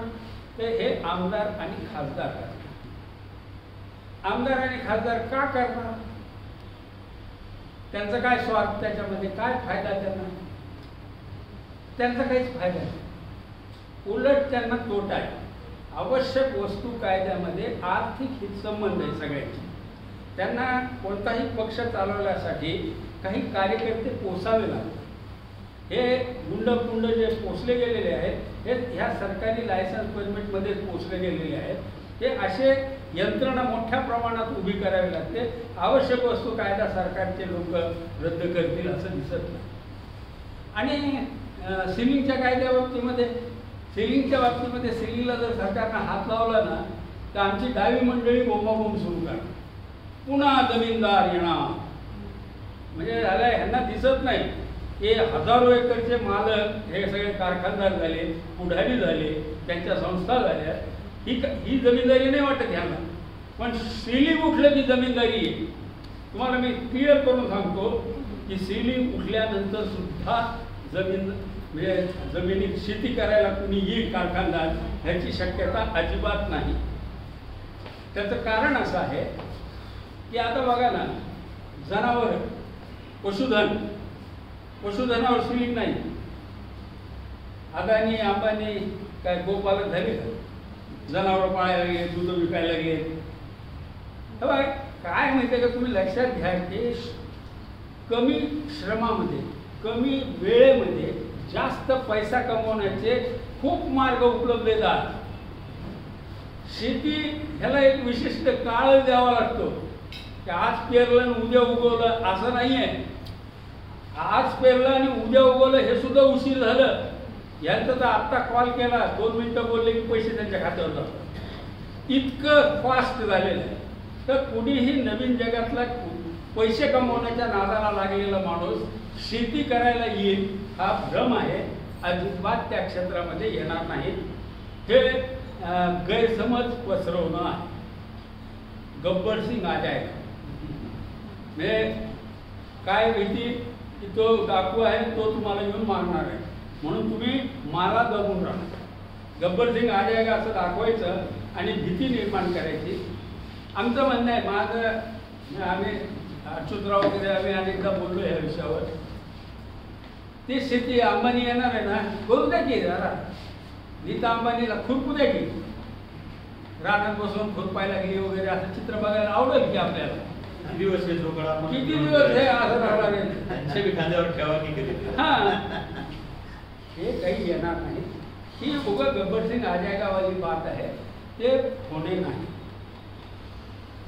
ते हे आमदार आणि खासदार करणार. आमदार आणि खासदार का करणार? त्यांचा काय स्वार्थ त्याच्यामध्ये? काय फायदा त्यांना? त्यांचा काहीच फायदा नाही, उलट त्यांना तोटा आहे. आवश्यक वस्तू कायद्यामध्ये आर्थिक हितसंबंध आहे सगळ्यांचे. त्यांना कोणताही पक्ष चालवण्यासाठी काही कार्यकर्ते पोसावे लागतात. हे गुंड जे पोचले गेलेले आहेत हे ह्या सरकारी लायसन्स परमिटमध्ये पोचले गेलेले आहेत. हे असे यंत्रणा मोठ्या प्रमाणात उभी करावी लागते. आवश्यक वस्तू कायदा सरकारचे लोक रद्द करतील असं दिसत नाही. आणि सिलिंगच्या कायद्या बाबतीमध्ये सिलिंगला जर सरकारनं हात लावला ना तर आमची डावी मंडळी बोंबाबोंब सुरू करणार. पुन्हा जमीनदार येणार म्हणजे झालं ह्यांना दिसत नाही की हजारो एकरचे मालक हे सगळे कारखानदार झाले, पुढारी झाले, त्यांच्या संस्था झाल्या. ही जमीनदारी नाही वाटत ह्यांना. पण सिलिंग उठलं की जमीनदारी आहे. तुम्हाला मी क्लिअर करून सांगतो की सिलिंग उठल्यानंतर सुद्धा म्हणजे जमिनीत शेती करायला कुणी येईल कारखानदार ह्याची शक्यता अजिबात नाही. त्याचं कारण असं आहे की आता बघा ना, जनावर पशुधनावर सिलिंग नाही. अदानी अंबानी काय गोपालक झाले का? जनावर पाळायला लागले, दूध विकायला लागले. बघा काय माहिती आहे का, तुम्ही लक्षात घ्या की कमी श्रमामध्ये कमी वेळेमध्ये जास्त पैसा कमवण्याचे खूप मार्ग उपलब्ध आहेत. शेती ह्याला एक विशिष्ट काळ द्यावा लागतो की आज पेरलं आणि उद्या उगवलं असं नाही आहे. आज पेरलं आणि उद्या उगवलं हे सुद्धा उशीर झालं. यांचं तर आत्ता कॉल केला 2 मिनिटं बोलले की पैसे त्यांच्या खात्यावर जातात. इतकं फास्ट झालेलं आहे. तर कुणीही नवीन जगातला पैसे कमवण्याच्या नादाला लागलेला माणूस शेती करायला येईल हा भ्रम आहे. अजिबात त्या क्षेत्रामध्ये येणार नाही. हे गैरसमज पसरवणं आहे. गब्बर सिंग आ जाएगा म्हणजे काय भीती की तो डाकू आहे, तो तुम्हाला येऊन मारणार आहे म्हणून तुम्ही मला दबून राहा. गब्बर सिंग आ जाएगा असं दाखवायचं आणि भीती निर्माण करायची. आमचं म्हणणं आहे, आम्ही अच्युतराव वगैरे आम्ही अनेकदा बोललो या विषयावर. ते शेती अंबानी येणार आहे ना, करू द्या की जरा. नीता अंबानीला खुरपू द्या की, रानात बसून खुरपायला गेली वगैरे असं चित्र बघायला आवडेल की आपल्याला. किती दिवस हे असं राहणार आहे खांद्यावर ठेवा की कधी. हे काही येणार नाही. ही उगा गब्बर सिंग आ जाएगा वाली बात आहे, ते होणे नाही.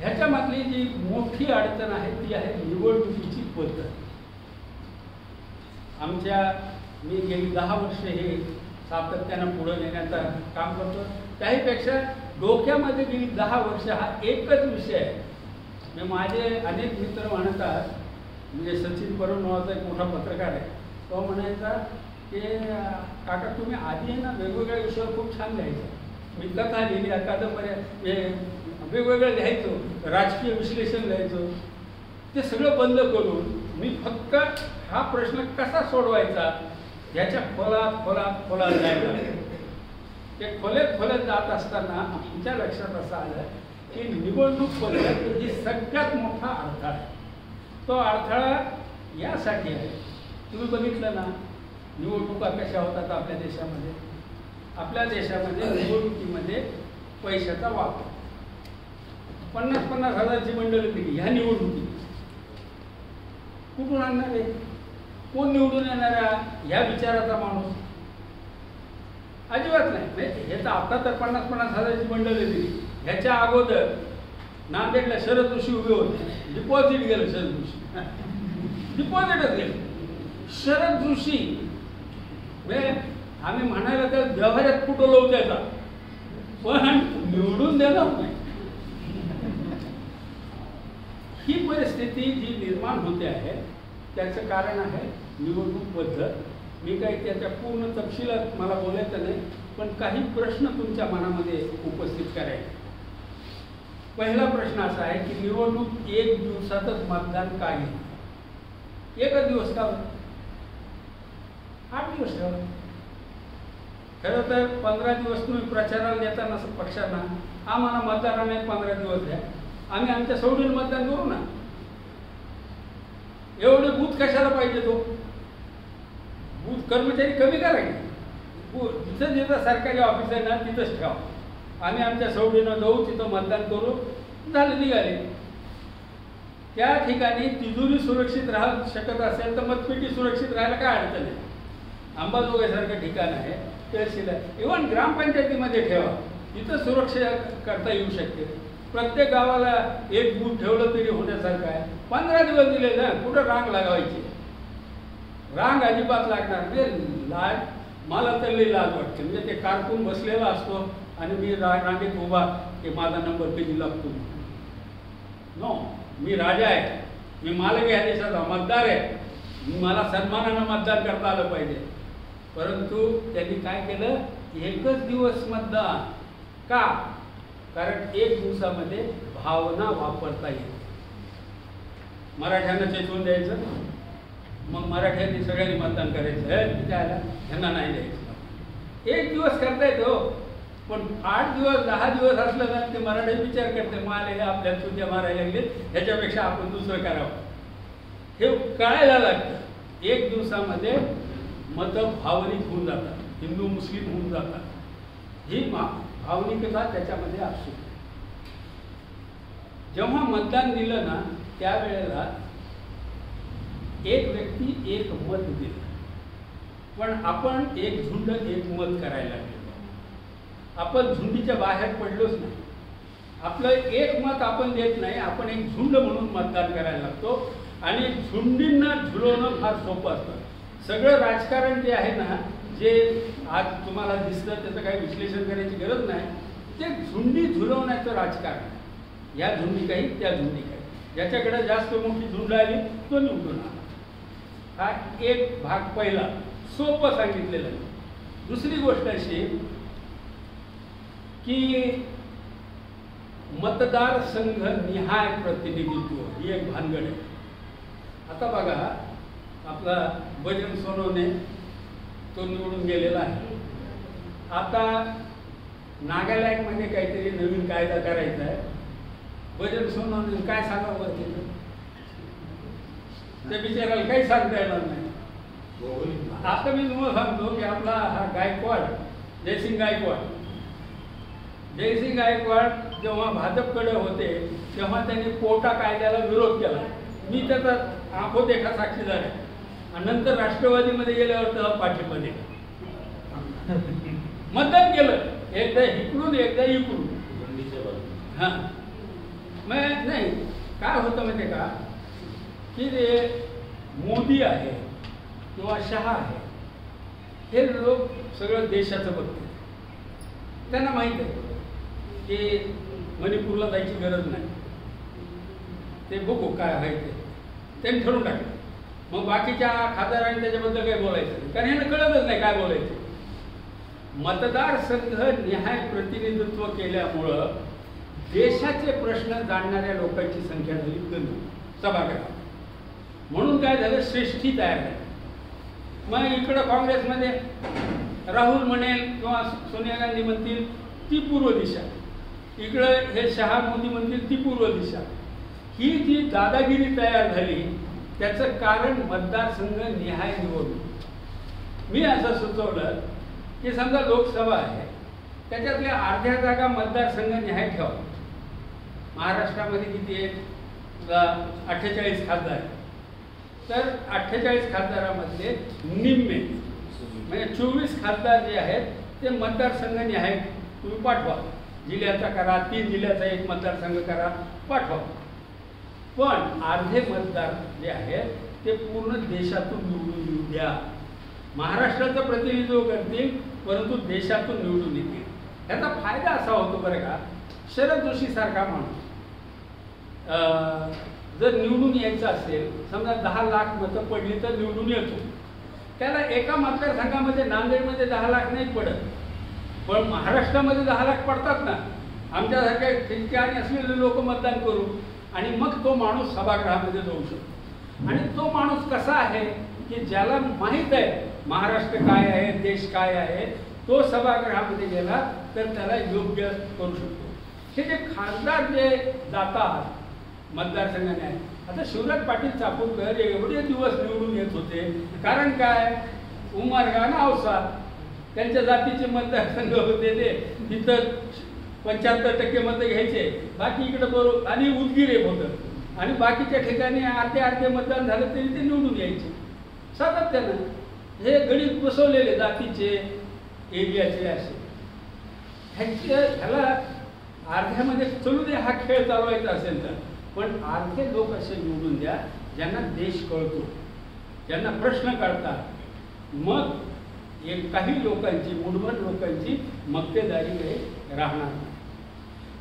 ह्याच्यामधली जी मोठी अडचण आहे ती आहे निवडणुकीची पद्धत. मी गेली 10 वर्ष हे सातत्यानं पुढे नेण्याचं काम करतो. त्याहीपेक्षा डोक्यामध्ये गेली 10 वर्ष हा एकच विषय आहे. माझे अनेक मित्र म्हणतात, म्हणजे सचिन परब नावाचा एक मोठा पत्रकार आहे, तो म्हणायचा की काका तुम्ही आधी आहे ना वेगवेगळ्या विषयावर खूप छान लिहायचं. मी कथा लिहिली, कादंबऱ्या वेगवेगळं लिहायचो, राजकीय विश्लेषण लिहायचो. ते सगळं बंद करून मी फक्त हा प्रश्न कसा सोडवायचा ह्याच्या खोलात जायला. ते खोल्यात जात असताना आमच्या लक्षात असं आलं की निवडणूक पद्धत ही सगळ्यात मोठा अडथळा आहे. तो अडथळा यासाठी आहे, तुम्ही बघितलं ना निवडणुका कशा होतात आपल्या देशामध्ये. आपल्या देशामध्ये निवडणुकीमध्ये पैशाचा वापर 50-50 हजारची मंडळी दिली ह्या निवडणुकीत. कुठून आणणार आहे? कोण निवडून येणारा ह्या विचाराचा माणूस? अजिबात नाही. हे तर आता तर 50-50 हजारची मंडळी दिली. ह्याच्या अगोदर नांदेडला शरद जोशी उभे होते, डिपॉझिट गेलं. शरद जोशी डिपॉझिटच गेलं. शरद जोशी म्हणजे आम्ही म्हणायला तर व्यवहारात कुठं लावू द्यायचा, पण निवडून देणार नाही. ही परिस्थिती जी निर्माण होते आहे त्याचं कारण आहे निवडणूक पद्धत. मी काही त्याच्या पूर्ण तपशिलात मला बोलायचं नाही, पण काही प्रश्न तुमच्या मनामध्ये उपस्थित करायचे. पहिला प्रश्न असा आहे की निवडणूक 1 दिवसातच मतदान का घेणार? एकच दिवस का? 8 दिवस ठेवा. खरं तर 15 दिवस तुम्ही प्रचाराला देताना पक्षांना आम्हाला मतदाराने 15 दिवस द्या, आम्ही आमच्या सवडीने मतदान करू ना. एवढे बूथ कशाला पाहिजे? तो बूथ कर्मचारी कमी करायचे. जिथं जिथं सरकारी ऑफिस आहे ना तिथंच ठेवा. आम्ही आमच्या सवडीनं जाऊ, तिथं मतदान करू, झालं निघाले. त्या ठिकाणी तिजोरी सुरक्षित राहू शकत असेल तर मतपेटी सुरक्षित राहायला काय अडचण आहे? अंबाजोगाईसारखं ठिकाण आहे, तहसील आहे, इव्हन ग्रामपंचायतीमध्ये ठेवा. तिथं सुरक्षा करता येऊ शकते. प्रत्येक गावाला एक बूथ ठेवलं तरी होण्यासारखं आहे. 15 दिवस दिले ना, कुठं रांग लागायची? रांग अजिबात लागणार म्हणजे लाज, मला तर लई लाज वाटते. म्हणजे ते कारकून बसलेला असतो आणि मी रांगेत उभा की माझा नंबर कधी लागतो. नो, मी राजा आहे, मी मालक या देशाचा, मतदार आहे, मला सन्मानानं मतदान करता आलं पाहिजे. परंतु त्यांनी काय केलं? एकच दिवस मतदान का? कारण एक दिवसामध्ये भावना वापरता येईल. मराठ्यांना चेतवून द्यायचं, मग मराठ्यांनी सगळ्यांनी मतदान करायचं, त्याला ह्यांना नाही द्यायचं. एक दिवस करता येतो, पण 8 दिवस 10 दिवस असलं ना ते मराठी विचार करते, मला हे आपल्या चुत्या मारायला लागले, ह्याच्यापेक्षा आपण दुसरं करावं. हे कळायला लागतं. एक दिवसामध्ये मतं भावनिक होऊन जातात, हिंदू मुस्लिम होऊन जातात. ही भावनिकता त्याच्यामध्ये असू. जेव्हा मतदान दिलं ना त्यावेळेला एक व्यक्ती एक मत दिलं, पण आपण एक झुंड एक मत करायला लागलो. आपण झुंडीच्या बाहेर पडलोच नाही. आपलं एक मत आपण देत नाही, आपण एक झुंड म्हणून मतदान करायला लागतो. आणि झुंडींना झुलवणं फार सोपं असतं. सगळं राजकारण जे आहे ना, जे आज तुम्हाला दिसतं त्याचं काही विश्लेषण करायची गरज नाही. ते झुंडी झुलवण्याचं राजकारण आहे. या झुंडी काही, त्या झुंडी काही. ज्याच्याकडे जास्त मोठी झुंड आली तो निवडून आला. हा एक भाग पहिला सोपं सांगितलेलं आहे. दुसरी गोष्ट अशी की मतदार संघ निहाय प्रतिनिधित्व ही एक भानगड आहे. आता बघा, आपला बजरंग सोनवणे तो निवडून गेलेला आहे. आता नागालँडमध्ये काहीतरी नवीन कायदा करायचा आहे. बजरंग सोनवणे काय सांगावं तिथं? त्या बिचाराला काही सांगता येणार नाही. आता मी तुम्हाला सांगतो की आपला हा गायकवाड, जयसिंग गायकवाड जेव्हा भाजपकडे होते तेव्हा त्यांनी पोटा कायद्याला विरोध केला. मी त्याचा आंखो देखा साक्षीदार आहे. आणि नंतर राष्ट्रवादीमध्ये गेल्यावर तेव्हा पाठिंबा दिला, मतदान केलं. एकदा इकडून एकदा इकडून. हां, मग नाही काय होतं माहिती का की ते मोदी आहे किंवा शहा आहे, हे लोक सगळं देशाचं बघतात. त्यांना माहीत आहे की मणिपूरला जायची गरज नाही, ते बघू काय आहे ते त्यांनी ठरवून टाकलं. मग बाकीच्या खासदारांनी त्याच्याबद्दल काही बोलायचं नाही, कारण यांना कळतच नाही काय बोलायचं. मतदारसंघ निहाय प्रतिनिधित्व केल्यामुळं देशाचे प्रश्न जाणणाऱ्या लोकांची संख्या झाली कमी सभागृहात. म्हणून काय झालं, श्रेष्ठी तयार झाली. मग इकडं काँग्रेसमध्ये राहुल म्हणेल किंवा सोनिया गांधी म्हणतील ती पूर्व दिशा, इकडं हे शहा मोदी म्हणतील ती पूर्व दिशा. ही जी दादागिरी तयार झाली त्याचं कारण मतदारसंघ निहाय निवडणूक. मी असं सुचवलं की समजा लोकसभा आहे, त्याच्यातल्या अर्ध्या जागा मतदारसंघ निहाय ठेवा. महाराष्ट्रामध्ये किती आहेत? 48 खासदार आहेत. तर 48 खासदारामधले निम्मे म्हणजे 24 खासदार जे आहेत ते मतदारसंघ निहाय तुम्ही पाठवा. जिल्ह्याचा करा, 3 जिल्ह्याचा एक मतदारसंघ करा, पाठवा. पण अर्धे मतदार जे आहेत ते पूर्ण देशातून निवडून येऊ द्या. महाराष्ट्राचं प्रतिनिधित्व करतील परंतु देशातून निवडून येतील. याचा फायदा असा होतो बरं का, शरद जोशी सारखा माणूस जर निवडून यायचं असेल, समजा 10 लाख मतं पडली तर निवडून येतो. त्याला एका मतदारसंघामध्ये नांदेडमध्ये 10 लाख नाही पडत, पण महाराष्ट्रामध्ये 10 लाख पडतात ना. आमच्यासारख्या ठिकाणी असलेले लोक मतदान करू आणि मग तो माणूस सभागृहामध्ये जाऊ शकतो. आणि तो माणूस कसा आहे की ज्याला माहीत आहे महाराष्ट्र काय आहे, देश काय आहे, तो सभागृहामध्ये गेला तर त्याला योग्य करू शकतो. हे जे खासदार जे जातात मतदारसंघाने आहे, आता शिवराज पाटील चापूरकर एवढे दिवस निवडून येत होते कारण काय, उमरगा ना औसा त्यांच्या जातीचे मतदारसंघ होते, ते तिथं 75% मतं घ्यायचे, बाकी इकडे बरोबर. आणि उदगीर एक होतं आणि बाकीच्या ठिकाणी अर्धे मतदान झालं तरी ते निवडून यायचे सातत्यानं. हे गणित बसवलेले जातीचे एरियाचे असे. ह्याला अर्ध्यामध्ये चलू दे, हा खेळ चालवायचा असेल तर, पण अर्धे लोक असे निवडून द्या ज्यांना देश कळतो, ज्यांना प्रश्न कळतात. मग काही लोकांची, मुठभर लोकांची मक्तेदारी काही राहणार नाही.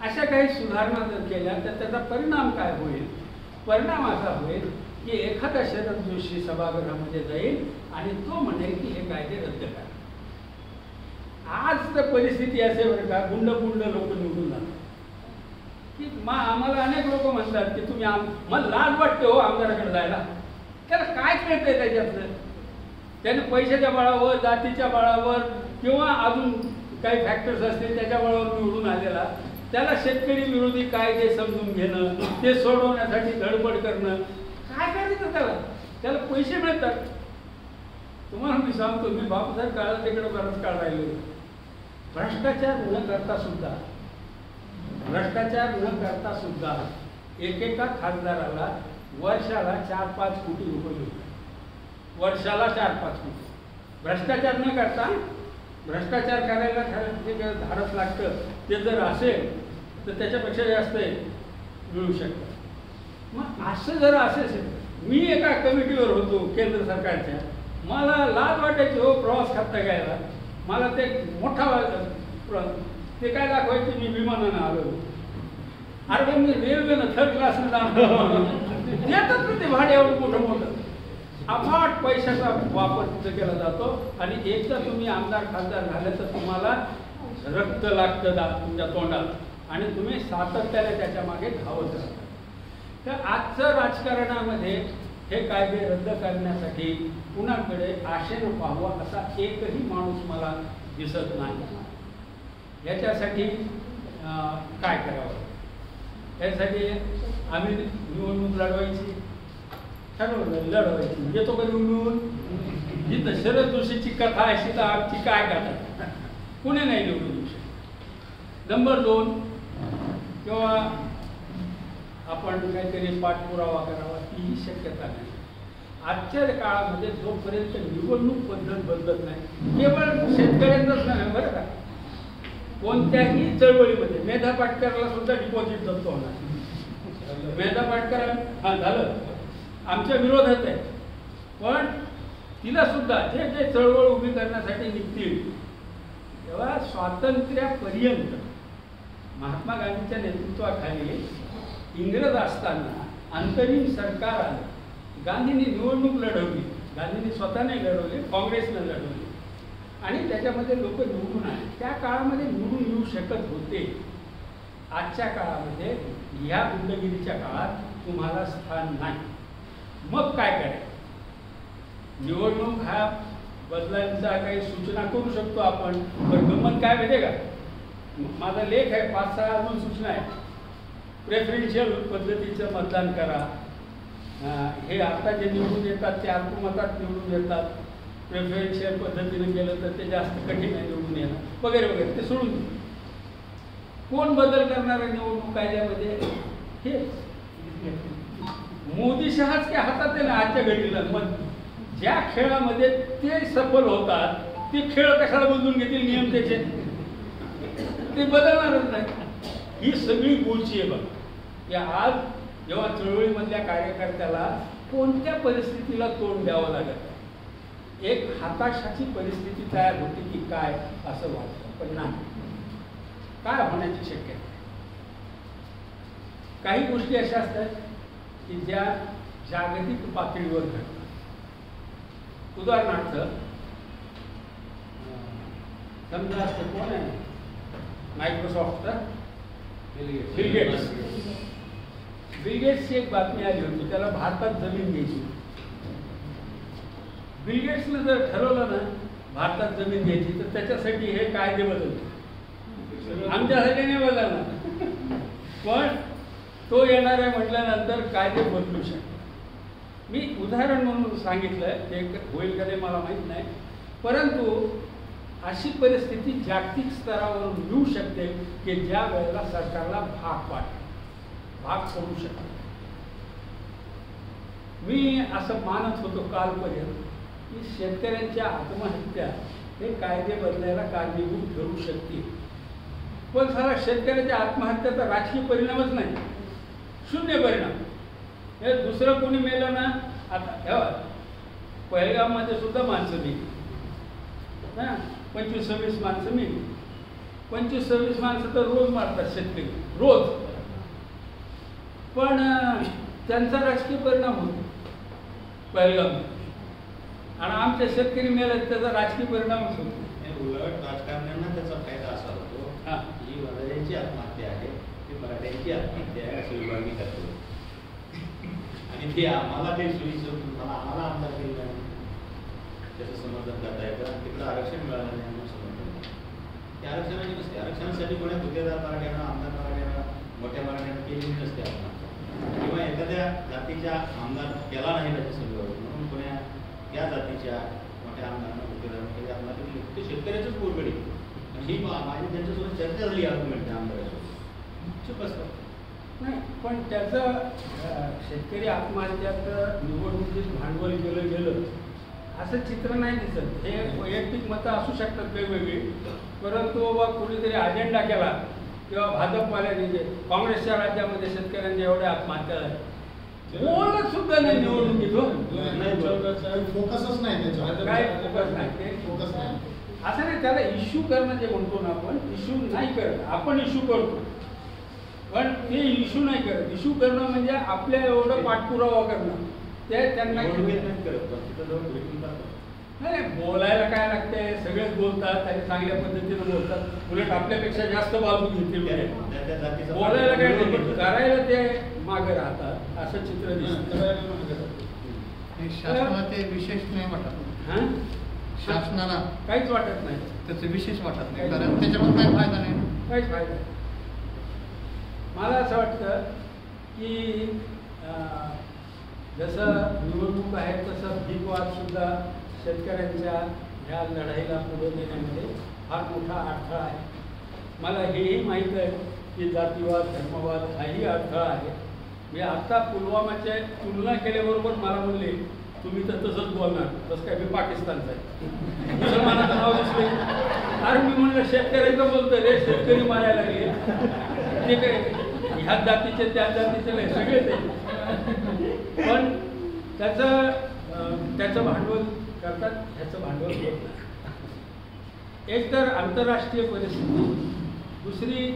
अशा काही सुधारणा जर केल्या तर त्याचा परिणाम काय होईल? परिणाम असा होईल की एखादा शरद जोशी सभागृहामध्ये जाईल आणि तो म्हणेल की हे कायदे रद्द करा. आज तर परिस्थिती असे बरं का, गुंड लोक निवडून जातात की आम्हाला अनेक लोक म्हणतात की तुम्ही मला लाज वाटते हो आमदाराकडे जायला. त्याला काय कळतंय त्याच्यातलं? त्याने पैशाच्या बळावर, जातीच्या बळावर किंवा अजून काही फॅक्टर्स असतील त्याच्या बळावर निवडून आलेला, त्याला शेतकरी विरोधी कायदे समजून घेणं, ते सोडवण्यासाठी धडपड करणं, काय करायचं त्याला पैसे मिळतात. तुम्हाला मी सांगतो, मी बापूसाहेब काळात तिकडे बराच काळ राहिलो. भ्रष्टाचार न करता सुद्धा एकेका खासदाराला वर्षाला 4-5 कोटी रुपये मिळतात. वर्षाला 4-5 कोटी. भ्रष्टाचार न करता, भ्रष्टाचार करायला जे धाडस लागतं ते जर असेल तर त्याच्यापेक्षा जास्त मिळू शकतं. मग असं जर असेल, मी एका कमिटीवर होतो केंद्र सरकारच्या, मला लाज वाटायची हो प्रवास खाता घ्यायला. मला ते मोठा ते काय दाखवायचे, मी विमानानं आलो. अरे मी रेल्वेनं 3rd क्लासनं जाणार, देतात ना ते भाडे एवढं मोठं. अफाट पैशाचा वापर तिथं केला जातो आणि एकदा तुम्ही आमदार खासदार झाले तर तुम्हाला रक्त लागतं तुमच्या तोंडात आणि तुम्ही सातत्याने त्याच्या मागे धावत राहता. तर आजचं राजकारणामध्ये हे कायदे रद्द करण्यासाठी कुणाकडे आशेनं पाहावं असा एकही माणूस मला दिसत नाही. याच्यासाठी काय करावं? यासाठी आम्ही निवडणूक लढवायची, ठरवलं लढवायची. येतो का निवडून? जिथं शरद जोशीची कथा अशी तर आमची काय कथा, कुणी नाही निवडून येऊ शकत. नंबर 2, किंवा आपण काहीतरी पाठपुरावा करावा तीही शक्यता नाही. आजच्या काळामध्ये जोपर्यंत निवडणूक पद्धत बदलत नाही, केवळ शेतकऱ्यांचाच नाही बरं का, कोणत्याही चळवळीमध्ये मेधा पाटकरला सुद्धा डिपॉझिट जप्त होणार. मेधा पाटकर हा झालं आमच्या विरोधात आहे, पण तिला सुद्धा जे जे चळवळ उभी करण्यासाठी निघतील तेव्हा स्वातंत्र्यापर्यंत महात्मा गांधीच्या नेतृत्वाखाली इंग्रज असताना अंतरिम सरकार आलं. गांधींनी निवडणूक लढवली, गांधींनी स्वतःने लढवली, काँग्रेसनं लढवली आणि त्याच्यामध्ये लोक निवडून आले. त्या काळामध्ये निवडून येऊ शकत होते. आजच्या काळामध्ये ह्या गुंडगिरीच्या काळात तुम्हाला स्थान नाही. मग काय करायचं? निवडणूक हा बदलांचा काही सूचना करू शकतो आपण, पण गंमत काय माहिती का, माझा लेख आहे, 5-6 अजून सूचना आहे. प्रेफरन्शियल पद्धतीचं मतदान करा. हे आता जे निवडून येतात ते अल्पमतात निवडून येतात. प्रेफरन्शियल पद्धतीने केलं तर ते जास्त कठीण आहे निवडून येणं वगैरे वगैरे. ते सोडून कोण बदल करणार आहे निवडणूक कायद्यामध्ये? हे मोदी शहाच के हातात आहे ना आजच्या घडीला. मग ज्या खेळामध्ये ते सफल होतात ते खेळ कशाला बदलून घेतील नियम त्याचे? ते बदलणारच नाही. ही सगळी गोष्टी आहे बघ. या आज जेव्हा चळवळीमधल्या कार्यकर्त्याला कोणत्या परिस्थितीला तोंड द्यावं लागत, एक हताशाची परिस्थिती तयार होती की काय असं वाटतं. पण नाही, काय होण्याची शक्यता? काही गोष्टी अशा असतात की ज्या जागतिक पातळीवर घडतात. उदाहरणार्थ समजा असतं कोण आहे मायक्रोसॉफ्टचा बिल गेट्स. बिल गेट्सची एक बातमी आली होती, त्याला भारतात जमीन घ्यायची. बिल गेट्सनं जर ठरवलं ना भारतात जमीन घ्यायची तर त्याच्यासाठी हे कायदे बदलते. आमच्यासाठी नाही बदलणार, पण तो येणार आहे म्हटल्यानंतर कायदे बदलू शकतात. मी उदाहरण म्हणून सांगितलं, ते होईल का ते मला माहीत नाही, परंतु अशी परिस्थिती जागतिक स्तरावरून येऊ शकते की ज्या वेळेला सरकारला भाग पडू शकतो. मी असं मानत होतो कालपर्यंत की शेतकऱ्यांच्या आत्महत्या हे कायदे बदलायला कारणीभूत ठरू शकतील. पण सारा शेतकऱ्याच्या आत्महत्याचा राजकीय परिणामच नाही, शून्य परिणाम. हे दुसरं कोणी मेलं ना, आता हे पहलगाममध्ये सुद्धा माणसं मेली ना, 25-26 माणसं मेली. 25-26 माणसं तर रोज मारतात शेतकरी, रोज. पण त्यांचा राजकीय परिणाम होतो पहलगाम, आणि आमच्या शेतकरी मेला त्याचा राजकीय परिणामच होतो. उलट राजकारण्यांना त्याचा फायदा असा होतो ही वडाळ्यांची आत्महत्या आहे, ती मराठ्यांची आत्महत्या आहे अशी विभागणी करतो, आणि ते आम्हाला ते सोयीचं आम्हाला आमदार केलं नाही त्याचं समर्थन करता येतं, आणि तिकडं आरक्षण मिळालं नाही म्हणून समर्थन. ते आरक्षणाची नसते, आरक्षणासाठी कोणा गुत्तेदार मराठ्यांना, आमदार मराठ्यांना, मोठ्या मराठ्यांना केलेली नसते आत्महत्या, किंवा एखाद्या जातीच्या आमदार केला नाही राज्यसभेवर म्हणून कोण्या त्या जातीच्या मोठ्या आमदारांना गुत्तेदारांना केली आत्महत्या केली, ते शेतकऱ्याचंच पोरगडी. आणि ही माझी त्यांच्यासोबत चर्चा झाली आर्ग्युमेंट आमदारासोबत चुप असतात नाही. पण त्याचं शेतकरी आत्महत्यात निवडणुकीत भांडवल गेलं असं चित्र नाही दिसत. हे वैयक्तिक मतं असू शकतात वेगवेगळी, परंतु बाबा कोणीतरी अजेंडा केला किंवा भाजपवाल्याने जे काँग्रेसच्या राज्यामध्ये शेतकऱ्यांच्या एवढ्या आत्महत्या झाल्या, बोलत सुद्धा नाही निवडणुकीत. फोकसच नाही त्याच्यावर, काय फोकस नाही, ते फोकस नाही. असं नाही. त्याला इश्यू करणं जे म्हणतो ना आपण, इश्यू नाही करत, आपण इश्यू करतो, पण ते इश्यू नाही करत. इश्यू करणं म्हणजे आपल्या एवढं पाठपुरावा करणं, ते त्यांना नाही. बोलायला काय लागतंय, सगळेच बोलतात आणि चांगल्या पद्धतीनं बोलतात, उलट आपल्यापेक्षा जास्त बाजू घेतील. बोलायला काय नाही, करायला ते मागे राहतात असं चित्र दिसतं. शासनाला ते विशेष नाही वाटत, हां, शासनाला काहीच वाटत नाही, त्याचं विशेष वाटत नाही, कारण त्याच्यावर काही फायदा नाही, काहीच फायदा नाही. मला असं वाटतं की जसं निवडणूक आहे तसं भीकवाद सुद्धा शेतकऱ्यांच्या ह्या लढाईला पुढे नेण्यामध्ये फार मोठा अडथळा आहे. मला हेही माहीत आहे की जातीवाद, धर्मवाद हाही अडथळा आहे. मी आत्ता पुलवामाच्या तुलना केल्याबरोबर मला म्हणले तुम्ही तर तसंच बोलणार, तसं काय मी पाकिस्तानचं आहे, मुसलमानाचं नाव दिसले. अरे मी म्हणलं शेतकऱ्याचं बोलतो रे, शेतकरी मारायला लागले, ते काय ह्या जातीचे त्या जातीचे नाही, सगळेच आहे. पण त्याचं भांडवल करतात, ह्याचं भांडवल होत नाही. एक तर आंतरराष्ट्रीय परिस्थिती, दुसरी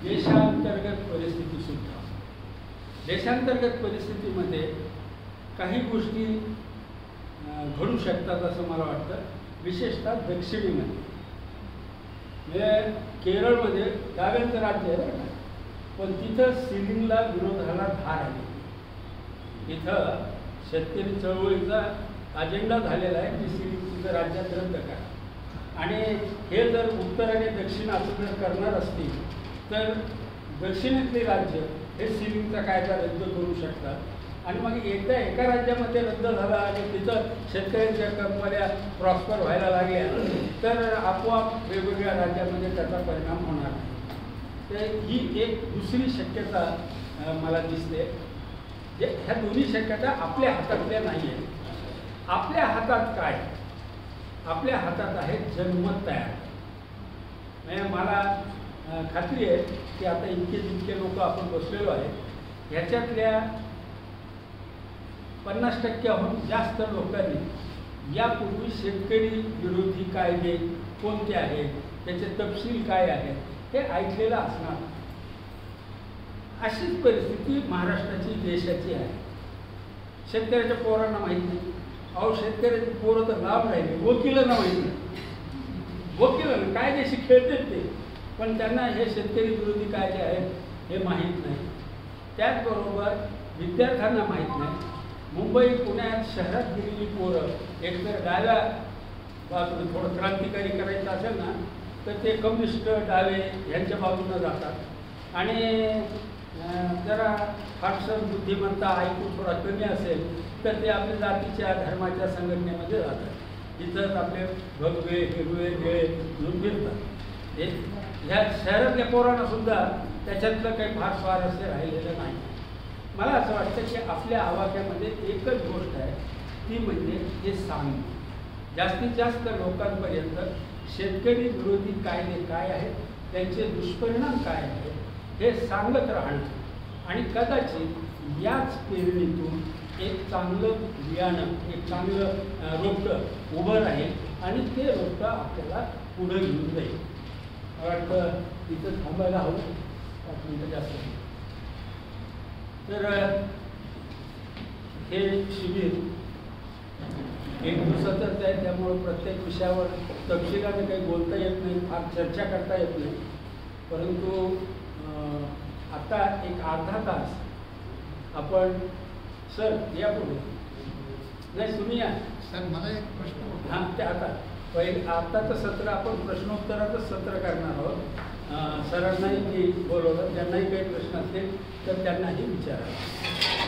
देशांतर्गत परिस्थिती सुद्धा. देशांतर्गत परिस्थितीमध्ये काही गोष्टी घडू शकतात असं मला वाटतं, विशेषतः दक्षिणेमध्ये. म्हणजे केरळमध्ये डाव्यांचं राज्य आहे, पण तिथं सिलिंगला विरोधाला धार आली. तिथं शेतकरी चळवळीचा अजेंडा झालेला आहे की सिलिंग तिथं राज्यात रद्द करा, आणि हे जर उत्तर आणि दक्षिण असं जर करणार असतील तर दक्षिणेतले राज्य हे सिलिंगचा कायदा रद्द करू शकतात, आणि मग एकदा एका राज्यामध्ये रद्द झाला आणि तिथं शेतकऱ्यांच्या कंपन्या प्रॉस्पर व्हायला लागल्या तर आपोआप वेगवेगळ्या राज्यांमध्ये त्याचा परिणाम होणार नाही. तर ही एक दुसरी शक्यता मला दिसते. जे ह्या दोन्ही शक्यता आपल्या हातातल्या नाही आहेत. आपल्या हातात काय? आपल्या हातात आहे जनमत तयार. म्हणजे मला खात्री आहे की आता इतके जितके लोक आपण बसलेलो आहे ह्याच्यातल्या 50%हून जास्त लोकांनी यापूर्वी शेतकरी विरोधी कायदे कोणते आहेत, त्याचे तपशील काय आहेत हे ऐकलेलं असणार. अशीच परिस्थिती महाराष्ट्राची, देशाची आहे. शेतकऱ्याच्या पोरांना माहीत नाही. अहो शेतकऱ्याची पोरं तर लांब राहिले, वकिलांना माहीत नाही. वकिलांना कायदेशी खेळतात ते, पण त्यांना हे शेतकरी विरोधी कायदे आहेत हे माहीत नाही. त्याचबरोबर विद्यार्थ्यांना माहीत नाही. मुंबई, पुण्यात, शहरात गेलेली पोरं एकतर डाव्या बाजूने थोडं क्रांतिकारी करायचं असेल ना तर ते कम्युनिस्ट डावे यांच्या बाजूनं जातात, आणि जरा फारसं बुद्धिमत्ता ऐकून थोडा कमी असेल तर ते आपल्या जातीच्या धर्माच्या संघटनेमध्ये जातात. तिथंच आपले भगवे हिरवे निळे घेऊन फिरतात. ह्या शहरातल्या पोरांना सुद्धा त्याच्यातलं काही फार स्वारस्य राहिलेलं नाही. मला असं वाटतं की आपल्या आवाक्यामध्ये एकच गोष्ट आहे, ती म्हणजे हे सांगणं. जास्तीत जास्त लोकांपर्यंत शेतकरी विरोधी कायदे काय आहेत त्यांचे दुष्परिणाम काय आहेत हे सांगत राहणं आणि कदाचित याच पेरणीतून एक चांगलं बियाणं, एक चांगलं रोपटं उभं राहील आणि ते रोपटं आपल्याला पुढं घेऊन जाईल. मला वाटतं तिथं थांबायला हवं, 5 मिनिटं जास्त. तर हे शिबिर 1 दिवसाचंच आहे, त्यामुळं प्रत्येक विषयावर तपशिलाने काही बोलता येत नाही, फार चर्चा करता येत नाही. परंतु आता एक अर्धा तास आपण, सर या पुढे, नाही तुम्ही या सर. मला एक प्रश्न होता. हां, ते आता आताचं सत्र आपण प्रश्नोत्तराचंच सत्र करणार आहोत. सरांनाही मी बोलवलं, ज्यांनाही काही प्रश्न असतील तर त्यांनाही विचारा.